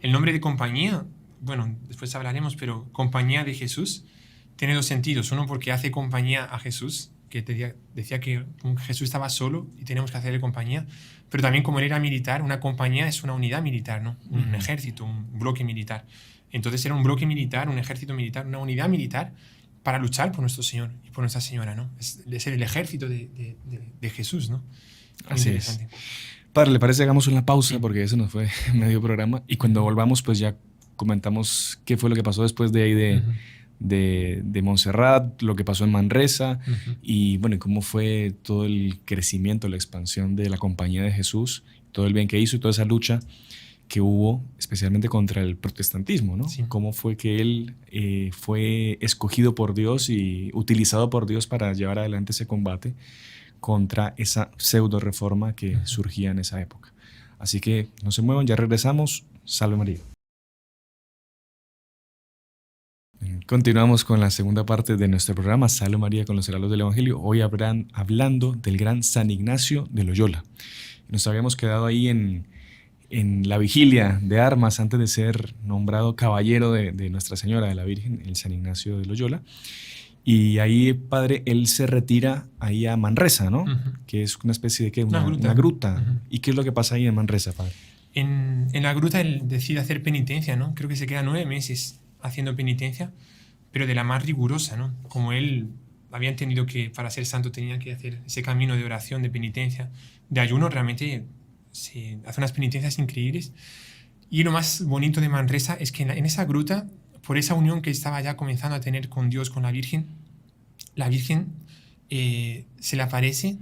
el nombre de compañía. Bueno, después hablaremos, pero Compañía de Jesús tiene dos sentidos. Uno, porque hace compañía a Jesús, que decía que Jesús estaba solo y tenemos que hacerle compañía. Pero también, como él era militar, una compañía es una unidad militar, ¿no? Un ejército, un bloque militar. Entonces era un bloque militar, un ejército militar, una unidad militar para luchar por nuestro Señor y por Nuestra Señora, ¿no? Es el ejército de Jesús, ¿no? Muy Así es. interesante. Padre, ¿le parece que hagamos una pausa? Sí. Porque eso nos fue medio programa. Y cuando volvamos, pues ya comentamos qué fue lo que pasó después de ahí Ujú. de Montserrat, lo que pasó en Manresa Ujú. y bueno, y cómo fue todo el crecimiento, la expansión de la Compañía de Jesús, todo el bien que hizo y toda esa lucha que hubo, especialmente contra el protestantismo, ¿no? Sí. Cómo fue que él fue escogido por Dios y utilizado por Dios para llevar adelante ese combate contra esa pseudo reforma que surgía en esa época. Así que no se muevan, ya regresamos. Salve María. Continuamos con la segunda parte de nuestro programa, Salve María con los heraldos del Evangelio. Hoy hablando del gran San Ignacio de Loyola. Nos habíamos quedado ahí en la vigilia de armas antes de ser nombrado caballero de Nuestra Señora de la Virgen, el San Ignacio de Loyola. Y ahí, padre, él se retira ahí a Manresa, ¿no? Ujú. Que es una especie de ¿qué? Una gruta. Una gruta. Ujú. ¿Y qué es lo que pasa ahí en Manresa, padre? En la gruta él decide hacer penitencia, ¿no? Creo que se queda 9 meses haciendo penitencia, pero de la más rigurosa, ¿no? Como él había entendido que para ser santo tenía que hacer ese camino de oración, de penitencia, de ayuno, realmente se hace unas penitencias increíbles. Y lo más bonito de Manresa es que en esa gruta, por esa unión que estaba ya comenzando a tener con Dios, con la Virgen se le aparece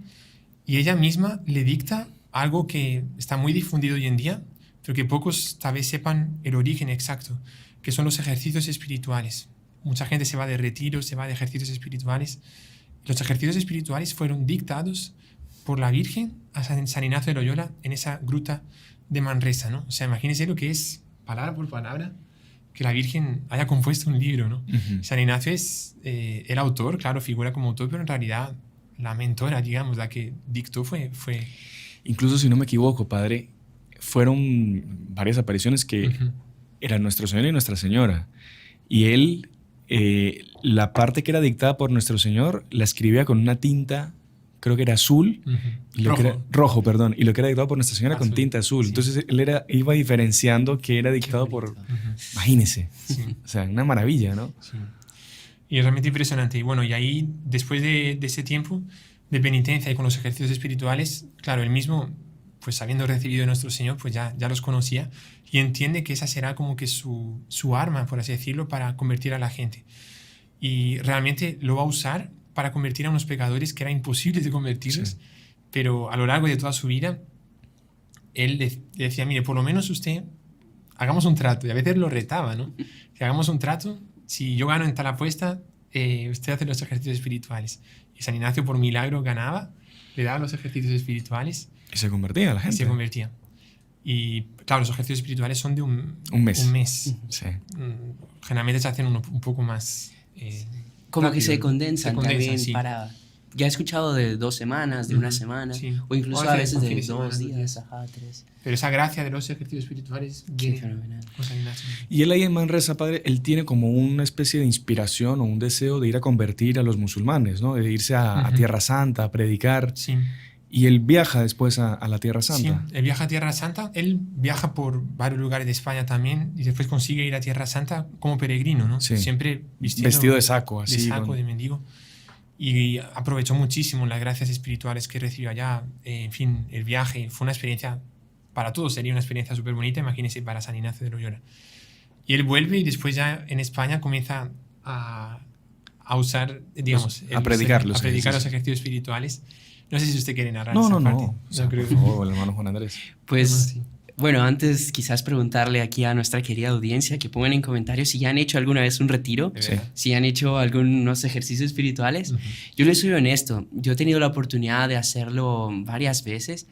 y ella misma le dicta algo que está muy difundido hoy en día, pero que pocos tal vez sepan el origen exacto, que son los ejercicios espirituales. Mucha gente se va de retiros, se va de ejercicios espirituales. Los ejercicios espirituales fueron dictados por la Virgen a San Ignacio de Loyola en esa gruta de Manresa, ¿no? O sea, imagínense lo que es, palabra por palabra, que la Virgen haya compuesto un libro, ¿no? Ujú. San Ignacio es el autor, claro, figura como autor, pero en realidad la mentora, digamos, la que dictó fue Incluso si no me equivoco, padre, fueron varias apariciones que Ujú. eran Nuestro Señor y Nuestra Señora. Y él, la parte que era dictada por Nuestro Señor, la escribía con una tinta, creo que era azul, Ujú. y lo que era rojo, perdón, y lo que era dictado por Nuestra Señora con Azul, tinta azul. sí. Entonces él iba diferenciando que era dictado por, bonito. Ujú. imagínese, Sí. o sea, una maravilla, ¿no? Sí. Y es realmente impresionante. Y bueno, y ahí, después de ese tiempo, de penitencia y con los ejercicios espirituales, claro, él mismo, pues habiendo recibido de nuestro Señor, pues ya los conocía y entiende que esa será como que su arma, por así decirlo, para convertir a la gente. Y realmente lo va a usar para convertir a unos pecadores que era imposible de convertirlos, pero a lo largo de toda su vida, él decía, mire, por lo menos usted, hagamos un trato, y a veces lo retaba, ¿no? Que hagamos un trato, si yo gano en tal apuesta, usted hace los ejercicios espirituales. Y San Ignacio por milagro ganaba, le daba los ejercicios espirituales. Y se convertía la gente. Y se convertía. Y claro, los ejercicios espirituales son de un mes. Sí. Generalmente se hacen un poco más... como rápido. que se condensan también sí. para... Ya he escuchado de 2 semanas, de una semana, sí. o incluso O a veces de semana, 2 días, ajá, 3. Pero esa gracia de los ejercicios espirituales viene fenomenal. con San Ignacio. Y él ahí en Manresa, padre, él tiene como una especie de inspiración o un deseo de ir a convertir a los musulmanes, ¿no? De irse a Tierra Santa, a predicar. Sí. Y él viaja después a la Tierra Santa. Sí, él viaja a Tierra Santa. Él viaja por varios lugares de España también y después consigue ir a Tierra Santa como peregrino, ¿no? Sí. Siempre vestido de saco, así. De saco, de mendigo. Y aprovechó muchísimo las gracias espirituales que recibió allá. En fin, el viaje fue una experiencia, para todos sería una experiencia súper bonita, imagínense para San Ignacio de Loyola. Y él vuelve y después ya en España comienza a usar, digamos... A predicar los ejercicios espirituales. No sé si usted quiere narrar no, esa no, parte. no. O sea, por favor, el hermano Juan Andrés. Pues... Sí. Bueno, antes quizás preguntarle aquí a nuestra querida audiencia que pongan en comentarios si ya han hecho alguna vez un retiro, Sí. si han hecho algunos ejercicios espirituales. Yo les soy honesto, yo he tenido la oportunidad de hacerlo varias veces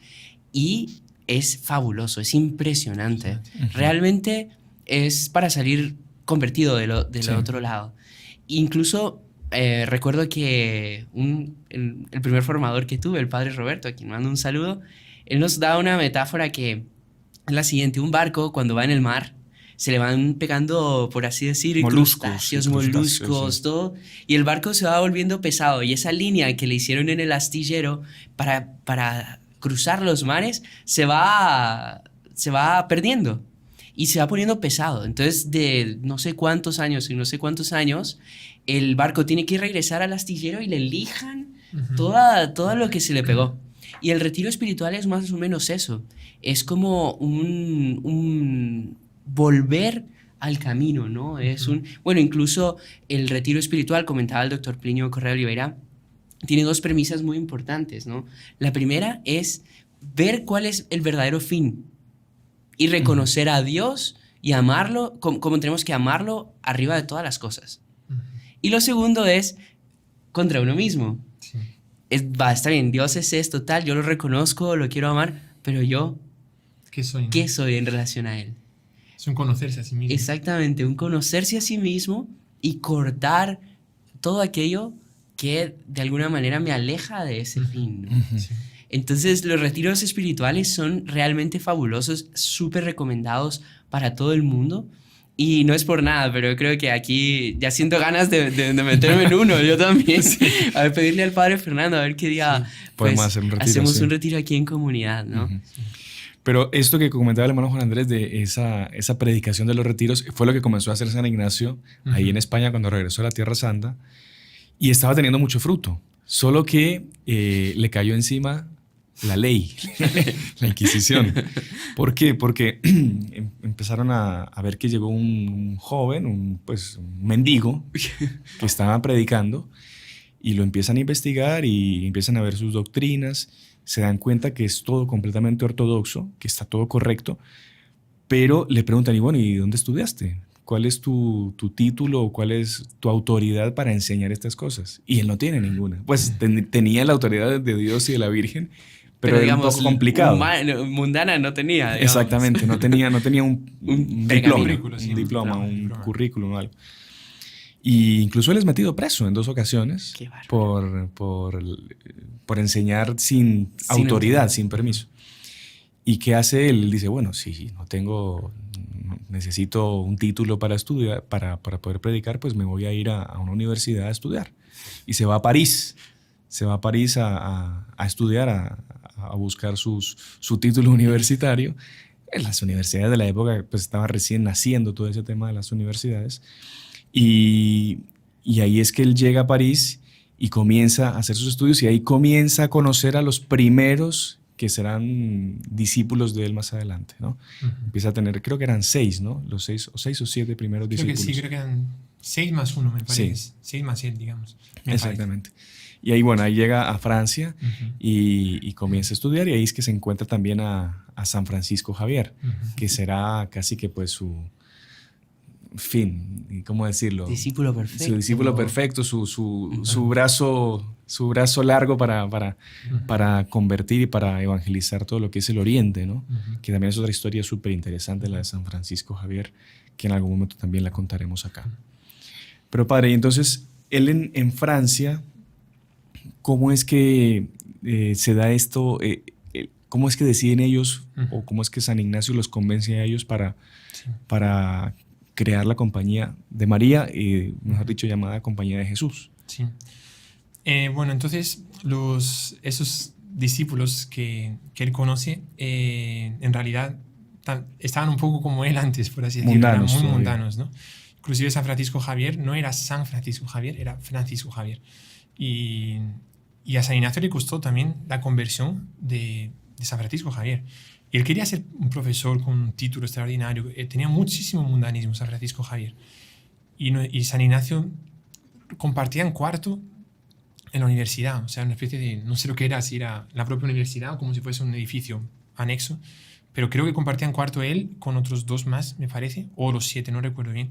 y es fabuloso, es impresionante. Realmente es para salir convertido del otro lado. Incluso recuerdo que el primer formador que tuve, el padre Roberto, a quien mando un saludo, él nos da una metáfora que es la siguiente: un barco cuando va en el mar se le van pegando, por así decir, crustáceos, moluscos, todo, y el barco se va volviendo pesado, y esa línea que le hicieron en el astillero para cruzar los mares se va perdiendo y se va poniendo pesado. Entonces, de no sé cuántos años y no sé cuántos años, el barco tiene que regresar al astillero y le lijan todo lo que se le pegó. Y el retiro espiritual es más o menos eso. Es como un volver al camino, ¿no? Es bueno, incluso el retiro espiritual, comentaba el doctor Plinio Correa Oliveira, tiene 2 premisas muy importantes, ¿no? La primera es ver cuál es el verdadero fin y reconocer a Dios y amarlo como tenemos que amarlo arriba de todas las cosas. Y lo segundo es contra uno mismo. Sí. Está bien, Dios es esto, tal, yo lo reconozco, lo quiero amar, pero yo, ¿Qué soy? ¿No? ¿qué soy en relación a Él? Es un conocerse a sí mismo. Exactamente, un conocerse a sí mismo y cortar todo aquello que de alguna manera me aleja de ese fin, ¿no? Sí. Entonces, los retiros espirituales son realmente fabulosos, súper recomendados para todo el mundo. Y no es por nada, pero yo creo que aquí ya siento ganas de meterme en uno, yo también. Sí. A ver, pedirle al padre Fernando, a ver qué día podemos hacer un retiro, hacemos un retiro aquí en comunidad, ¿no? Pero esto que comentaba el hermano Juan Andrés de esa predicación de los retiros fue lo que comenzó a hacer San Ignacio ahí en España cuando regresó a la Tierra Santa, y estaba teniendo mucho fruto, solo que le cayó encima la ley, la Inquisición. ¿Por qué? Porque empezaron a ver que llegó un joven, un mendigo, que estaba predicando, y lo empiezan a investigar y empiezan a ver sus doctrinas, se dan cuenta que es todo completamente ortodoxo, que está todo correcto, pero le preguntan, y bueno, ¿y dónde estudiaste? ¿Cuál es tu título? ¿Cuál es tu autoridad para enseñar estas cosas? Y él no tiene ninguna. Pues tenía la autoridad de Dios y de la Virgen, pero digamos, era un poco complicado. Mundana no tenía. Digamos. Exactamente, no tenía un diploma, un currículum o algo. Y incluso él es metido preso en 2 ocasiones por enseñar sin autoridad, sin permiso. ¿Y qué hace él? Él dice, bueno, sí, necesito un título para estudiar, para poder predicar, pues me voy a ir a una universidad a estudiar. Y se va a París. Se va a París a estudiar, a buscar su título universitario. En las universidades de la época pues estaba recién naciendo todo ese tema de las universidades. Y ahí es que él llega a París y comienza a hacer sus estudios y ahí comienza a conocer a los primeros que serán discípulos de él más adelante, ¿no? Empieza a tener, creo que eran 6, ¿no? Los 6 o 7 primeros discípulos. Creo que eran 6 más 1, me parece. Sí. 6 más 7, digamos. Exactamente. Y ahí, bueno, ahí llega a Francia y comienza a estudiar y ahí es que se encuentra también a San Francisco Javier, que será casi que pues su fin, ¿cómo decirlo? Discípulo perfecto. Su discípulo perfecto, su brazo largo para convertir y para evangelizar todo lo que es el Oriente, ¿no? Que también es otra historia súper interesante, la de San Francisco Javier, que en algún momento también la contaremos acá. Pero padre, y entonces él en Francia, ¿cómo es que se da esto? ¿Cómo es que deciden ellos o cómo es que San Ignacio los convence a ellos para crear la Compañía de María, mejor dicho, llamada Compañía de Jesús? Sí. Bueno, entonces esos discípulos que él conoce, en realidad estaban un poco como él antes, por así decirlo, eran muy mundanos, ¿no? Inclusive San Francisco Javier no era San Francisco Javier, era Francisco Javier. Y a San Ignacio le costó también la conversión de San Francisco Javier. Y él quería ser un profesor con un título extraordinario. Tenía muchísimo mundanismo San Francisco Javier. Y San Ignacio compartía en cuarto en la universidad. O sea, una especie de, no sé lo que era, si era la propia universidad o como si fuese un edificio anexo. Pero creo que compartía en cuarto él con otros 2 más, me parece. O los 7, no recuerdo bien.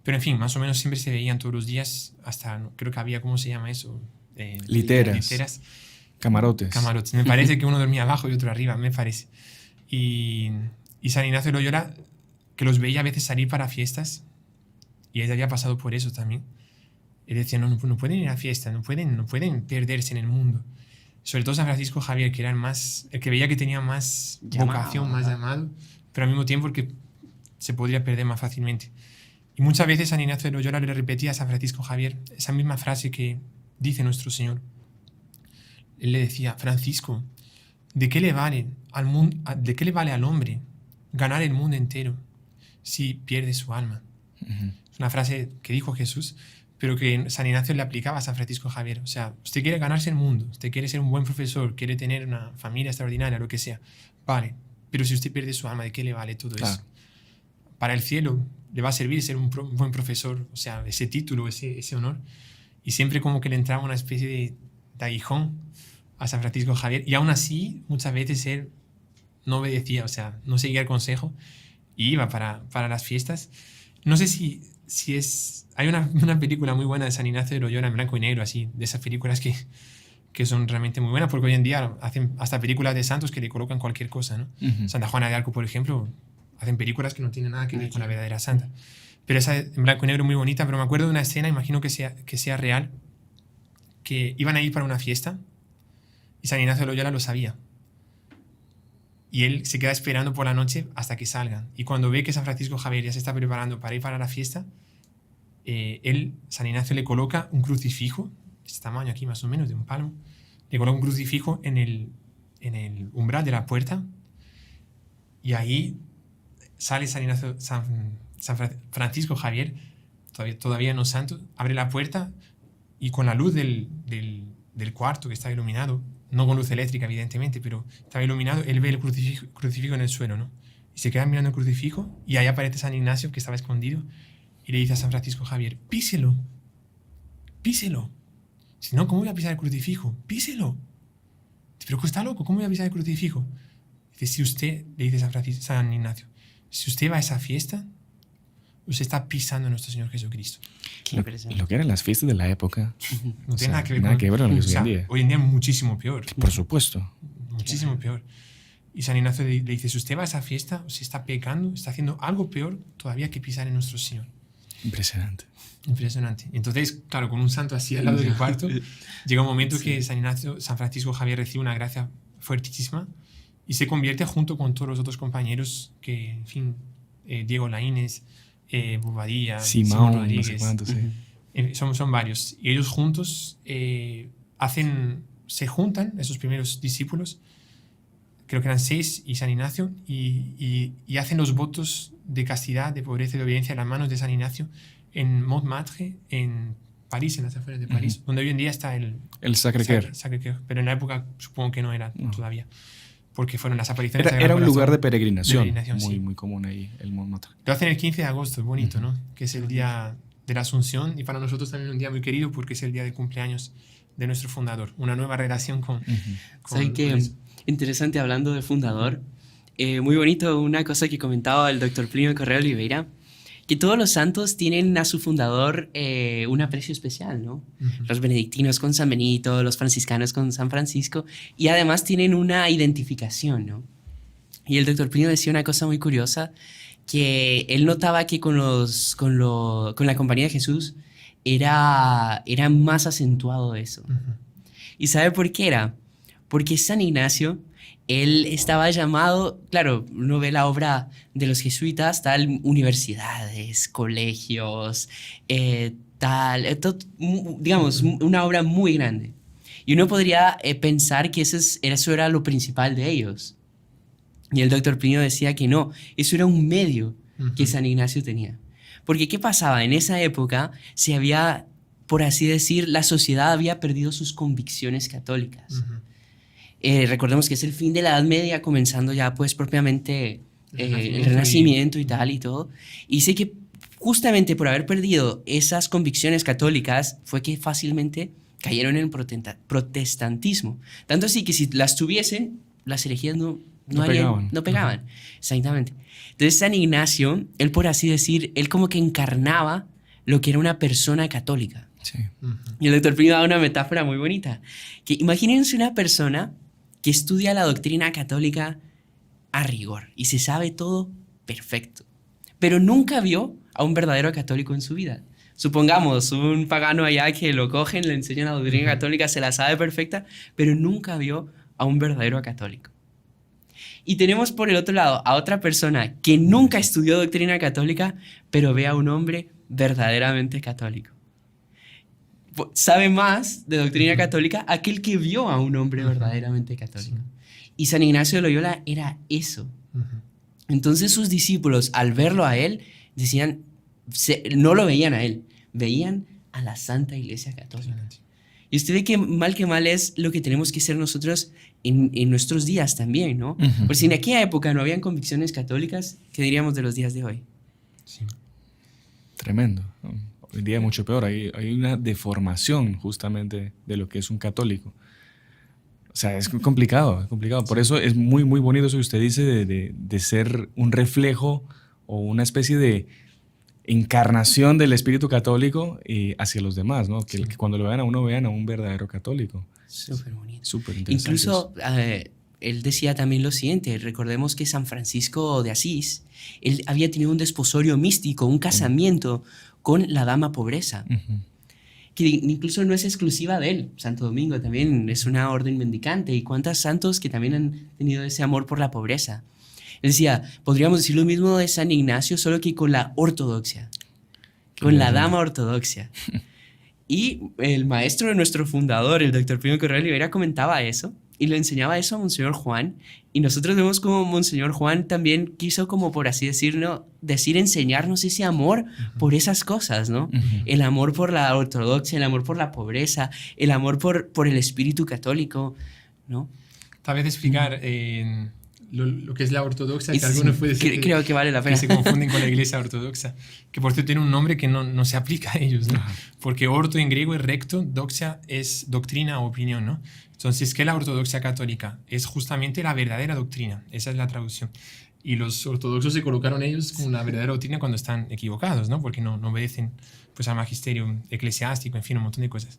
Pero en fin, más o menos siempre se veían todos los días. Hasta, creo que había, ¿cómo se llama eso? Literas. Camarotes. Me parece que uno dormía abajo y otro arriba, me parece. Y San Ignacio de Loyola, que los veía a veces salir para fiestas, y él había pasado por eso también. Él decía, no pueden ir a fiestas, no pueden perderse en el mundo. Sobre todo San Francisco Javier, que era el que veía que tenía más vocación, más llamado, pero al mismo tiempo el que se podría perder más fácilmente. Y muchas veces San Ignacio de Loyola le repetía a San Francisco Javier esa misma frase que dice nuestro Señor. Él le decía, Francisco, ¿de qué le vale al hombre ganar el mundo entero si pierde su alma? Es una frase que dijo Jesús, pero que San Ignacio le aplicaba a San Francisco Javier. O sea, usted quiere ganarse el mundo, usted quiere ser un buen profesor, quiere tener una familia extraordinaria, lo que sea. Vale, pero si usted pierde su alma, ¿de qué le vale todo eso? Para el cielo le va a servir ser un buen profesor, o sea, ese título, ese honor. Y siempre como que le entraba una especie de aguijón a San Francisco Javier. Y aún así, muchas veces él no obedecía, o sea, no seguía el consejo y iba para las fiestas. No sé si es... Hay una película muy buena de San Ignacio de Loyola en blanco y negro, así, de esas películas que son realmente muy buenas, porque hoy en día hacen hasta películas de santos que le colocan cualquier cosa, ¿no? Santa Juana de Arco, por ejemplo, hacen películas que no tienen nada que ver con la verdadera santa. Pero esa en blanco y negro muy bonita, pero me acuerdo de una escena, imagino que sea real, que iban a ir para una fiesta y San Ignacio de Loyola lo sabía. Y él se queda esperando por la noche hasta que salgan. Y cuando ve que San Francisco Javier ya se está preparando para ir para la fiesta, San Ignacio le coloca un crucifijo, de este tamaño aquí más o menos, de un palmo, le coloca un crucifijo en el umbral de la puerta y ahí sale San Francisco Javier, todavía no santo, abre la puerta y con la luz del cuarto que está iluminado, no con luz eléctrica evidentemente, pero estaba iluminado, él ve el crucifijo en el suelo, ¿no? Y se queda mirando el crucifijo y ahí aparece San Ignacio que estaba escondido y le dice a San Francisco Javier, píselo, si no, ¿cómo voy a pisar el crucifijo? Píselo. Pero está loco, ¿cómo voy a pisar el crucifijo? Dice, si usted, le dice San Ignacio, si usted va a esa fiesta, usted está pisando a nuestro Señor Jesucristo. Lo que eran las fiestas de la época. No tiene nada que ver con lo que es hoy en día. Hoy en día es muchísimo peor. Por supuesto. Muchísimo peor. Y San Ignacio le dice, si usted va a esa fiesta, usted está pecando, está haciendo algo peor todavía que pisar en nuestro Señor. Impresionante. Entonces, claro, con un santo así al lado del cuarto, llega un momento que San Francisco Javier recibe una gracia fuertísima y se convierte junto con todos los otros compañeros que, en fin, Diego Laínez, Bobadilla, Simón Rodríguez, no sé cuántos, son varios. Y ellos juntos se juntan, esos primeros discípulos, creo que eran 6 y San Ignacio, y hacen los votos de castidad, de pobreza y de obediencia en las manos de San Ignacio en Montmartre, en París, en las afueras de París, donde hoy en día está el Sacré-Cœur. Sacré-Cœur, pero en la época supongo que no era todavía, porque fueron las apariciones. Era un lugar de peregrinación, sí. muy común ahí, el Montmartre. Lo hacen el 15 de agosto, bonito, ¿no? Que es el día de la Asunción, y para nosotros también un día muy querido porque es el día de cumpleaños de nuestro fundador, una nueva relación con ¿Saben qué? Interesante, hablando de fundador, muy bonito una cosa que comentaba el doctor Plinio Correa Oliveira, que todos los santos tienen a su fundador un aprecio especial, ¿no? Los benedictinos con San Benito, los franciscanos con San Francisco, y además tienen una identificación, ¿no? Y el doctor Plinio decía una cosa muy curiosa, que él notaba que con la compañía de Jesús era más acentuado eso. ¿Y sabe por qué era? Porque San Ignacio, él estaba llamado, claro, uno ve la obra de los jesuitas, tal, universidades, colegios, digamos, una obra muy grande. Y uno podría pensar que eso era lo principal de ellos. Y el doctor Plinio decía que no, eso era un medio que San Ignacio tenía. Porque ¿qué pasaba? En esa época se había, por así decir, la sociedad había perdido sus convicciones católicas. Recordemos que es el fin de la Edad Media, comenzando ya pues propiamente el Renacimiento y tal y todo. Y sé que justamente por haber perdido esas convicciones católicas fue que fácilmente cayeron en el protestantismo. Tanto así que si las tuviesen, las herejías no pegaban. Exactamente. Entonces San Ignacio, él por así decir, él como que encarnaba lo que era una persona católica. Sí. Y el doctor Plinio da una metáfora muy bonita. Que imagínense una persona que estudia la doctrina católica a rigor y se sabe todo perfecto, pero nunca vio a un verdadero católico en su vida. Supongamos un pagano allá que lo cogen, le enseñan la doctrina católica, se la sabe perfecta, pero nunca vio a un verdadero católico. Y tenemos por el otro lado a otra persona que nunca estudió doctrina católica, pero ve a un hombre verdaderamente católico. Sabe más de doctrina católica aquel que vio a un hombre verdaderamente católico. Sí. Y San Ignacio de Loyola era eso. Entonces sus discípulos, al verlo a él, decían, no lo veían a él, veían a la Santa Iglesia Católica. Y usted ve que mal es lo que tenemos que ser nosotros en nuestros días también, ¿no? Porque si en aquella época no habían convicciones católicas, ¿qué diríamos de los días de hoy? Sí. Tremendo. Hoy en día es mucho peor. Hay una deformación justamente de lo que es un católico. O sea, es complicado, es complicado. Por eso es muy, muy bonito eso que usted dice de ser un reflejo o una especie de encarnación del espíritu católico hacia los demás, ¿no? Que cuando lo vean a uno, vean a un verdadero católico. Súper bonito. Súper interesante. Incluso él decía también lo siguiente, recordemos que San Francisco de Asís, él había tenido un desposorio místico, un casamiento con la dama pobreza, que incluso no es exclusiva de él. Santo Domingo también es una orden mendicante, y cuántos santos que también han tenido ese amor por la pobreza. Él decía, podríamos decir lo mismo de San Ignacio, solo que con la ortodoxia, con la dama ortodoxia. Y el maestro de nuestro fundador, el doctor Plinio Correa Oliveira, comentaba eso y le enseñaba eso a Monseñor Juan. Y nosotros vemos como Monseñor Juan también quiso, como por así decirlo, enseñarnos ese amor por esas cosas, ¿no? El amor por la ortodoxia, el amor por la pobreza, el amor por el espíritu católico, ¿no? Tal vez explicar lo que es la ortodoxia, que algunos pueden decir creo que vale la pena. Que se confunden con la iglesia ortodoxa, que por cierto tiene un nombre que no se aplica a ellos, ¿no? Porque orto en griego es recto, doxia es doctrina o opinión, ¿no? Entonces, ¿qué es la ortodoxia católica? Es justamente la verdadera doctrina, esa es la traducción. Y los ortodoxos se colocaron ellos con la verdadera doctrina cuando están equivocados, ¿no? Porque no obedecen pues, al magisterio eclesiástico, en fin, un montón de cosas.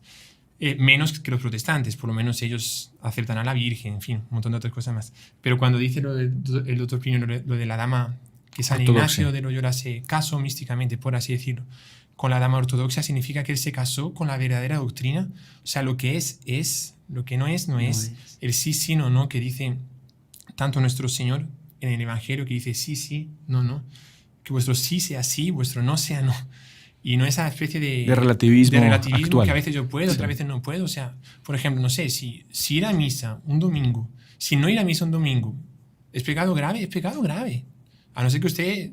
Menos que los protestantes, por lo menos ellos aceptan a la Virgen, en fin, un montón de otras cosas más. Pero cuando dice el doctor Plinio, lo de la dama, que San Ignacio de Loyola se casó místicamente, por así decirlo, con la dama ortodoxa, significa que él se casó con la verdadera doctrina. O sea, lo que es, lo que no es, no es. El sí, no, que dice tanto nuestro Señor en el Evangelio, que dice sí, no. Que vuestro sí sea sí, vuestro no sea no. Y no esa especie de relativismo actual, que a veces yo puedo, otras veces no puedo. O sea, por ejemplo, no sé, si ir a misa un domingo, si no ir a misa un domingo, ¿es pecado grave? Es pecado grave. A no ser que usted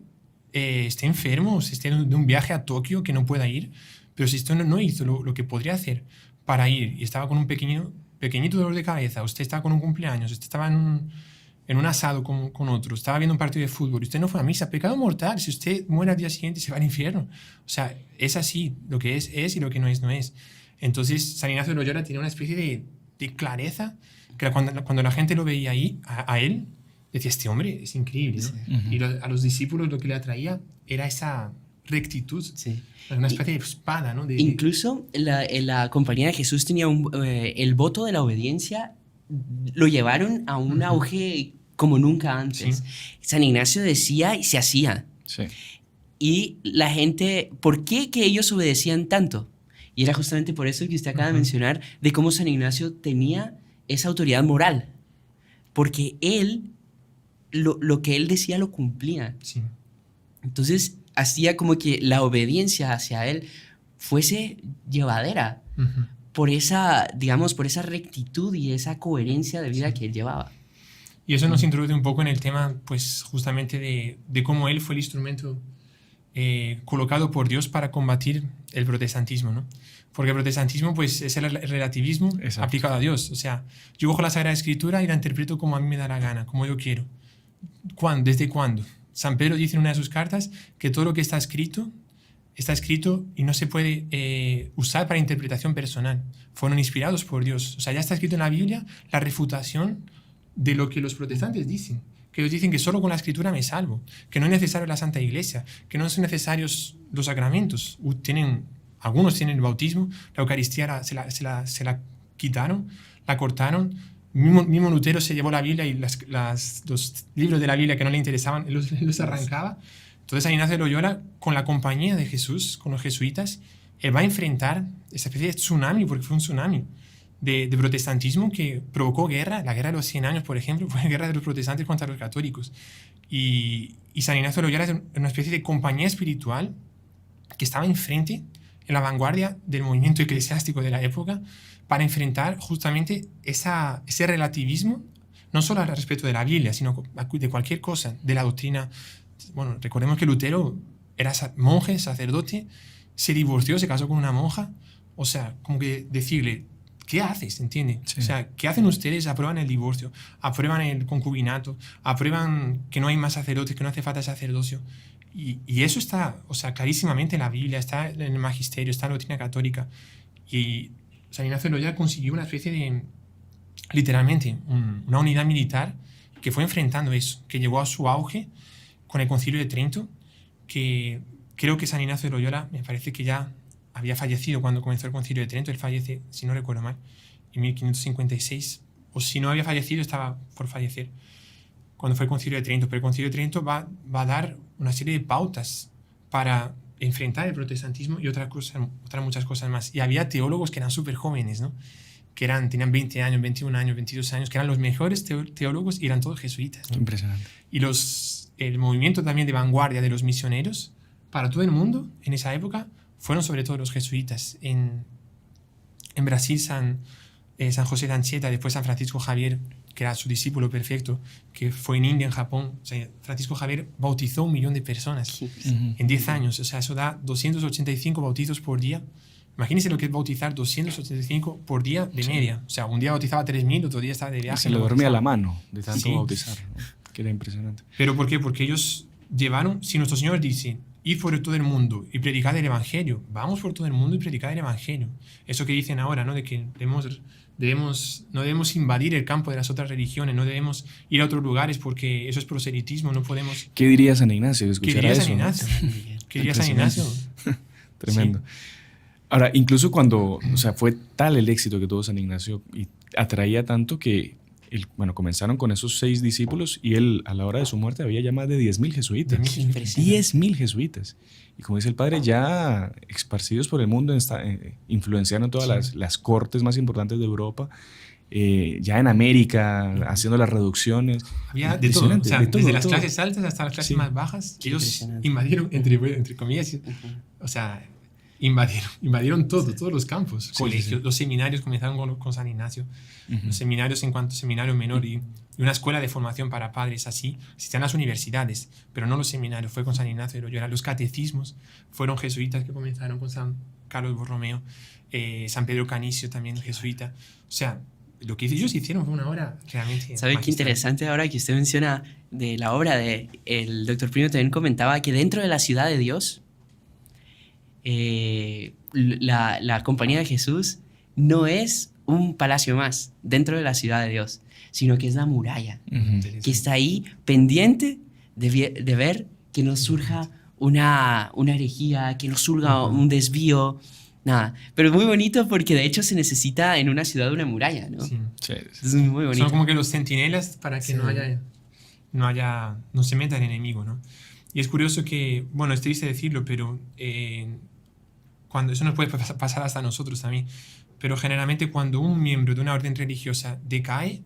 esté enfermo, o esté de un viaje a Tokio que no pueda ir, Pero si usted no hizo lo que podría hacer para ir y estaba con un pequeñito dolor de cabeza, usted estaba con un cumpleaños, usted estaba en un asado con otro, estaba viendo un partido de fútbol y usted no fue a misa, pecado mortal. Si usted muere al día siguiente, se va al infierno. O sea, es así. Lo que es y lo que no es, no es. Entonces, San Ignacio de Loyola tiene una especie de clareza que cuando la gente lo veía ahí, a él, decía, este hombre es increíble, ¿no? Sí. Y a los discípulos lo que le atraía era esa rectitud, Sí. una especie de espada, ¿no? Incluso la compañía de Jesús tenía el voto de la obediencia, lo llevaron a un auge como nunca antes. Sí. San Ignacio decía y se hacía. Sí. Y la gente, ¿por qué que ellos obedecían tanto? Y era justamente por eso que usted acaba de mencionar, de cómo San Ignacio tenía esa autoridad moral. Porque él, lo que él decía lo cumplía. Sí. Entonces hacía como que la obediencia hacia él fuese llevadera Ujú. por esa, digamos, por esa rectitud y esa coherencia de vida que él llevaba. Y eso nos introduce un poco en el tema, pues justamente de cómo él fue el instrumento colocado por Dios para combatir el protestantismo, ¿no? Porque el protestantismo, pues, es el relativismo Exacto. aplicado a Dios. O sea, yo cojo la Sagrada Escritura y la interpreto como a mí me da la gana, como yo quiero. ¿Desde cuándo? San Pedro dice en una de sus cartas que todo lo que está escrito y no se puede usar para interpretación personal. Fueron inspirados por Dios. O sea, ya está escrito en la Biblia la refutación de lo que los protestantes dicen. Que ellos dicen que solo con la escritura me salvo, que no es necesario la Santa Iglesia, que no son necesarios los sacramentos. Algunos tienen el bautismo, la Eucaristía se la quitaron, la cortaron. Mismo Lutero se llevó la Biblia y los libros de la Biblia que no le interesaban, él los arrancaba. Entonces San Ignacio de Loyola, con la compañía de Jesús, con los jesuitas, él va a enfrentar esa especie de tsunami, porque fue un tsunami de protestantismo que provocó guerra. La guerra de los 100 años, por ejemplo, fue la guerra de los protestantes contra los católicos. Y San Ignacio de Loyola es una especie de compañía espiritual que estaba enfrente, en la vanguardia del movimiento eclesiástico de la época, para enfrentar justamente ese relativismo, no solo al respecto de la Biblia, sino de cualquier cosa, de la doctrina. Bueno, recordemos que Lutero era monje, sacerdote, se divorció, se casó con una monja. O sea, como que decirle, ¿qué haces? ¿Entiendes? Sí. O sea, ¿qué hacen ustedes? Aprueban el divorcio, aprueban el concubinato, aprueban que no hay más sacerdotes, que no hace falta sacerdocio. Y eso está, o sea, clarísimamente en la Biblia, está en el magisterio, está en la doctrina católica. Y San Ignacio de Loyola consiguió una especie de, literalmente, una unidad militar que fue enfrentando eso, que llegó a su auge con el Concilio de Trento, que creo que San Ignacio de Loyola, me parece que ya había fallecido cuando comenzó el Concilio de Trento. Él fallece, si no recuerdo mal, en 1556, o si no había fallecido, estaba por fallecer cuando fue el Concilio de Trento. Pero el Concilio de Trento va a dar una serie de pautas para enfrentar el protestantismo y otras muchas cosas más. Y había teólogos que eran súper jóvenes, ¿no? Que tenían 20 años, 21 años, 22 años, que eran los mejores teólogos y eran todos jesuitas, ¿no? Impresionante. Y el movimiento también de vanguardia de los misioneros para todo el mundo en esa época fueron sobre todo los jesuitas. En Brasil, San José de Anchieta, después San Francisco Javier, que era su discípulo perfecto, que fue en India, en Japón. O sea, Francisco Javier bautizó 1 millón de personas en 10 años. O sea, eso da 285 bautizos por día. Imagínense lo que es bautizar 285 por día de media. O sea, un día bautizaba 3.000, otro día estaba de viaje. Se le dormía la mano de tanto Sí. bautizar, ¿no? Que era impresionante. ¿Pero por qué? Porque ellos llevaron, si nuestro Señor dice, id por todo el mundo y predicad el Evangelio, vamos por todo el mundo y predicad el Evangelio. Eso que dicen ahora, ¿no? De que no debemos invadir el campo de las otras religiones, no debemos ir a otros lugares porque eso es proselitismo, no podemos... ¿Qué diría San Ignacio? ¿Qué Escuchar diría eso, San ¿no? Ignacio? ¿Qué diría San Ignacio? Tremendo. Sí. Ahora, incluso cuando, o sea, fue tal el éxito que tuvo San Ignacio y atraía tanto que, comenzaron con esos 6 discípulos y él, a la hora de su muerte, había ya más de 10.000 jesuitas. 10.000 jesuitas. Y como dice el padre, ya esparcidos por el mundo, influenciaron todas las cortes más importantes de Europa, ya en América, haciendo las reducciones. Había de todo, o sea, de todo, desde las todo. clases altas hasta las clases Sí. más bajas. Qué Ellos impresionante. invadieron, entre comillas, o sea, invadieron todo, todos los campos, colegios, sí. los seminarios comenzaron con San Ignacio, los seminarios en cuanto a seminario menor y una escuela de formación para padres así, existían las universidades, pero no los seminarios, fue con San Ignacio de Loyola. Los catecismos fueron jesuitas que comenzaron con San Carlos Borromeo, San Pedro Canisio también, jesuita. O sea, lo que ellos hicieron fue una obra realmente ¿Sabe qué magistral. interesante ahora que usted menciona de la obra de el doctor Primo? También comentaba que dentro de la ciudad de Dios, la Compañía de Jesús no es un palacio más dentro de la ciudad de Dios, sino que es la muralla, que está ahí pendiente de ver que no surja una herejía, que no surja un desvío, nada. Pero es muy bonito porque de hecho se necesita en una ciudad una muralla, ¿no? Sí. Sí, Es muy bonito. Son como que los centinelas para que Sí. no se meta el enemigo, ¿no? Y es curioso que, bueno, es triste decirlo, pero cuando eso nos puede pasar hasta a nosotros también, pero generalmente cuando un miembro de una orden religiosa decae,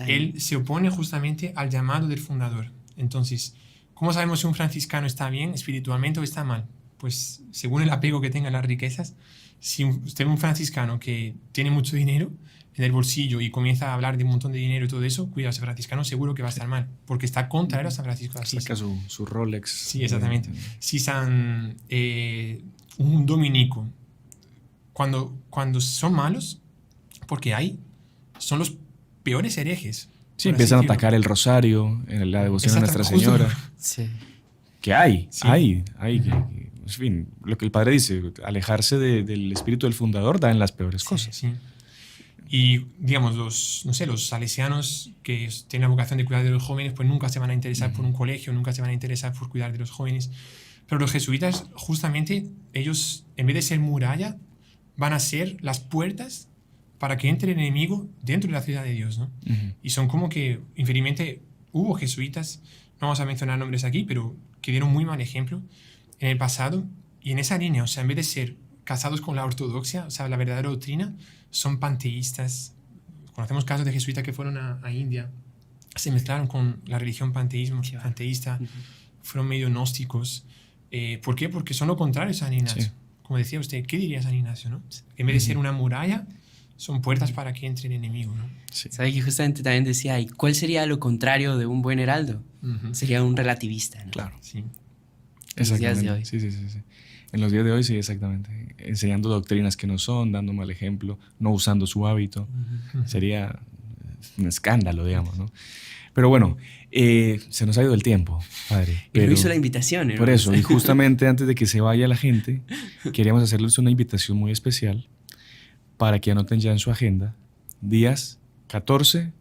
él se opone justamente al llamado del fundador. Entonces, ¿cómo sabemos si un franciscano está bien espiritualmente o está mal? Pues según el apego que tenga a las riquezas, si usted es un franciscano que tiene mucho dinero en el bolsillo y comienza a hablar de un montón de dinero y todo eso, cuidado, ese franciscano seguro que va a estar mal, porque está contra a San Francisco de Asís. saca su Rolex. Sí, exactamente. Si un dominico, cuando son malos, porque son los peores herejes. Sí, por así empiezan a decirlo. atacar el rosario, la devoción a Exacto, Nuestra justo. Señora. Sí. Que hay. Sí. En fin, lo que el padre dice, alejarse del espíritu del fundador da en las peores cosas. Sí. Y, digamos, los salesianos que tienen la vocación de cuidar de los jóvenes, pues nunca se van a interesar por un colegio, nunca se van a interesar por cuidar de los jóvenes. Pero los jesuitas, justamente, ellos, en vez de ser muralla, van a ser las puertas para que entre el enemigo dentro de la ciudad de Dios, ¿no? Y son como que, infelizmente, hubo jesuitas, no vamos a mencionar nombres aquí, pero que dieron muy mal ejemplo en el pasado. Y en esa línea, o sea, en vez de ser casados con la ortodoxia, o sea, la verdadera doctrina, son panteístas. Conocemos casos de jesuitas que fueron a India, se mezclaron con la religión panteísta, fueron medio gnósticos. ¿Por qué? Porque son lo contrario a San Ignacio. Sí. Como decía usted, ¿qué diría San Ignacio, no? En vez de ser una muralla, son puertas para que entre el enemigo, ¿no? Sí. ¿Sabe que justamente también decía, ¿y cuál sería lo contrario de un buen heraldo? Sería un relativista, ¿no? Claro. Sí. En los días de Exactamente. hoy. Sí. En los días de hoy, sí, exactamente. Enseñando doctrinas que no son, dando mal ejemplo, no usando su hábito. Sería un escándalo, digamos, ¿no? Pero bueno, se nos ha ido el tiempo, padre. Y lo pero- hizo la invitación, ¿no? Por eso, y justamente antes de que se vaya la gente, queríamos hacerles una invitación muy especial para que anoten ya en su agenda días 14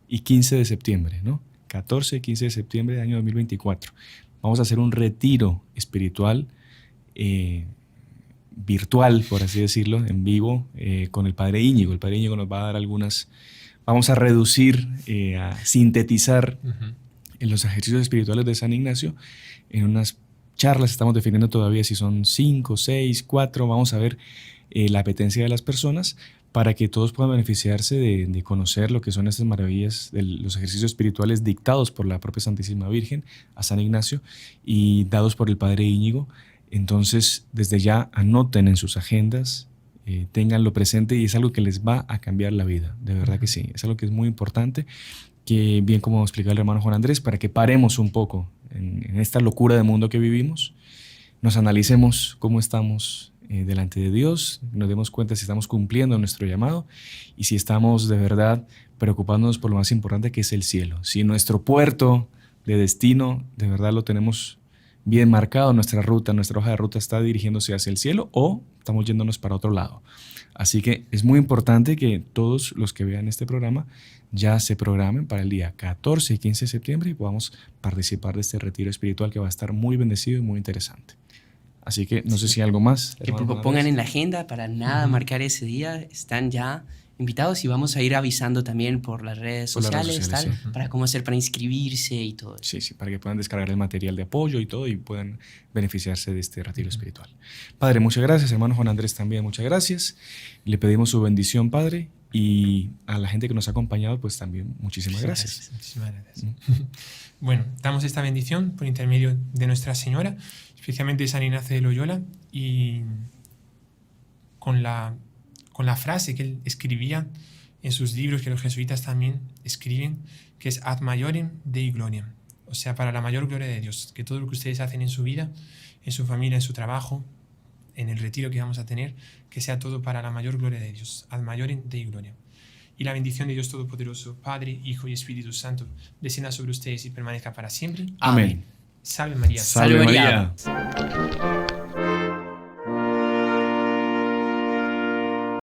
y 15 de septiembre, ¿no? 14 y 15 de septiembre del año 2024. Vamos a hacer un retiro espiritual virtual, por así decirlo, en vivo, con el Padre Íñigo. El Padre Íñigo nos va a dar vamos a reducir, a sintetizar en los ejercicios espirituales de San Ignacio en unas charlas. Estamos definiendo todavía si son 5, 6, 4. Vamos a ver la apetencia de las personas para que todos puedan beneficiarse de conocer lo que son estas maravillas de los ejercicios espirituales dictados por la propia Santísima Virgen a San Ignacio y dados por el Padre Íñigo. Entonces, desde ya anoten en sus agendas, ténganlo presente, y es algo que les va a cambiar la vida, de verdad que sí. Es algo que es muy importante, que bien como explicaba el hermano Juan Andrés, para que paremos un poco en esta locura de mundo que vivimos, nos analicemos cómo estamos delante de Dios, nos demos cuenta si estamos cumpliendo nuestro llamado y si estamos de verdad preocupándonos por lo más importante, que es el cielo. Si nuestro puerto de destino de verdad lo tenemos bien marcado, nuestra hoja de ruta está dirigiéndose hacia el cielo o estamos yéndonos para otro lado. Así que es muy importante que todos los que vean este programa ya se programen para el día 14 y 15 de septiembre y podamos participar de este retiro espiritual que va a estar muy bendecido y muy interesante. Así que no sé si algo más. Que pongan en la agenda para nada marcar ese día. Están ya invitados y vamos a ir avisando también por las redes Por las redes sociales, sociales, tal, para cómo hacer para inscribirse y todo eso. Sí, para que puedan descargar el material de apoyo y todo y puedan beneficiarse de este retiro espiritual. Padre, muchas gracias. Hermano Juan Andrés también, muchas gracias. Le pedimos su bendición, Padre, y a la gente que nos ha acompañado, pues también muchísimas gracias. Muchísimas gracias. Bueno, damos esta bendición por intermedio de Nuestra Señora, especialmente de San Ignacio de Loyola, y con la frase que él escribía en sus libros, que los jesuitas también escriben, que es ad maiorem Dei gloriam, o sea, para la mayor gloria de Dios, que todo lo que ustedes hacen en su vida, en su familia, en su trabajo, en el retiro que vamos a tener, que sea todo para la mayor gloria de Dios, al mayor de gloria. Y la bendición de Dios Todopoderoso, Padre, Hijo y Espíritu Santo, descienda sobre ustedes y permanezca para siempre. Amén. Salve María. Salve María. María.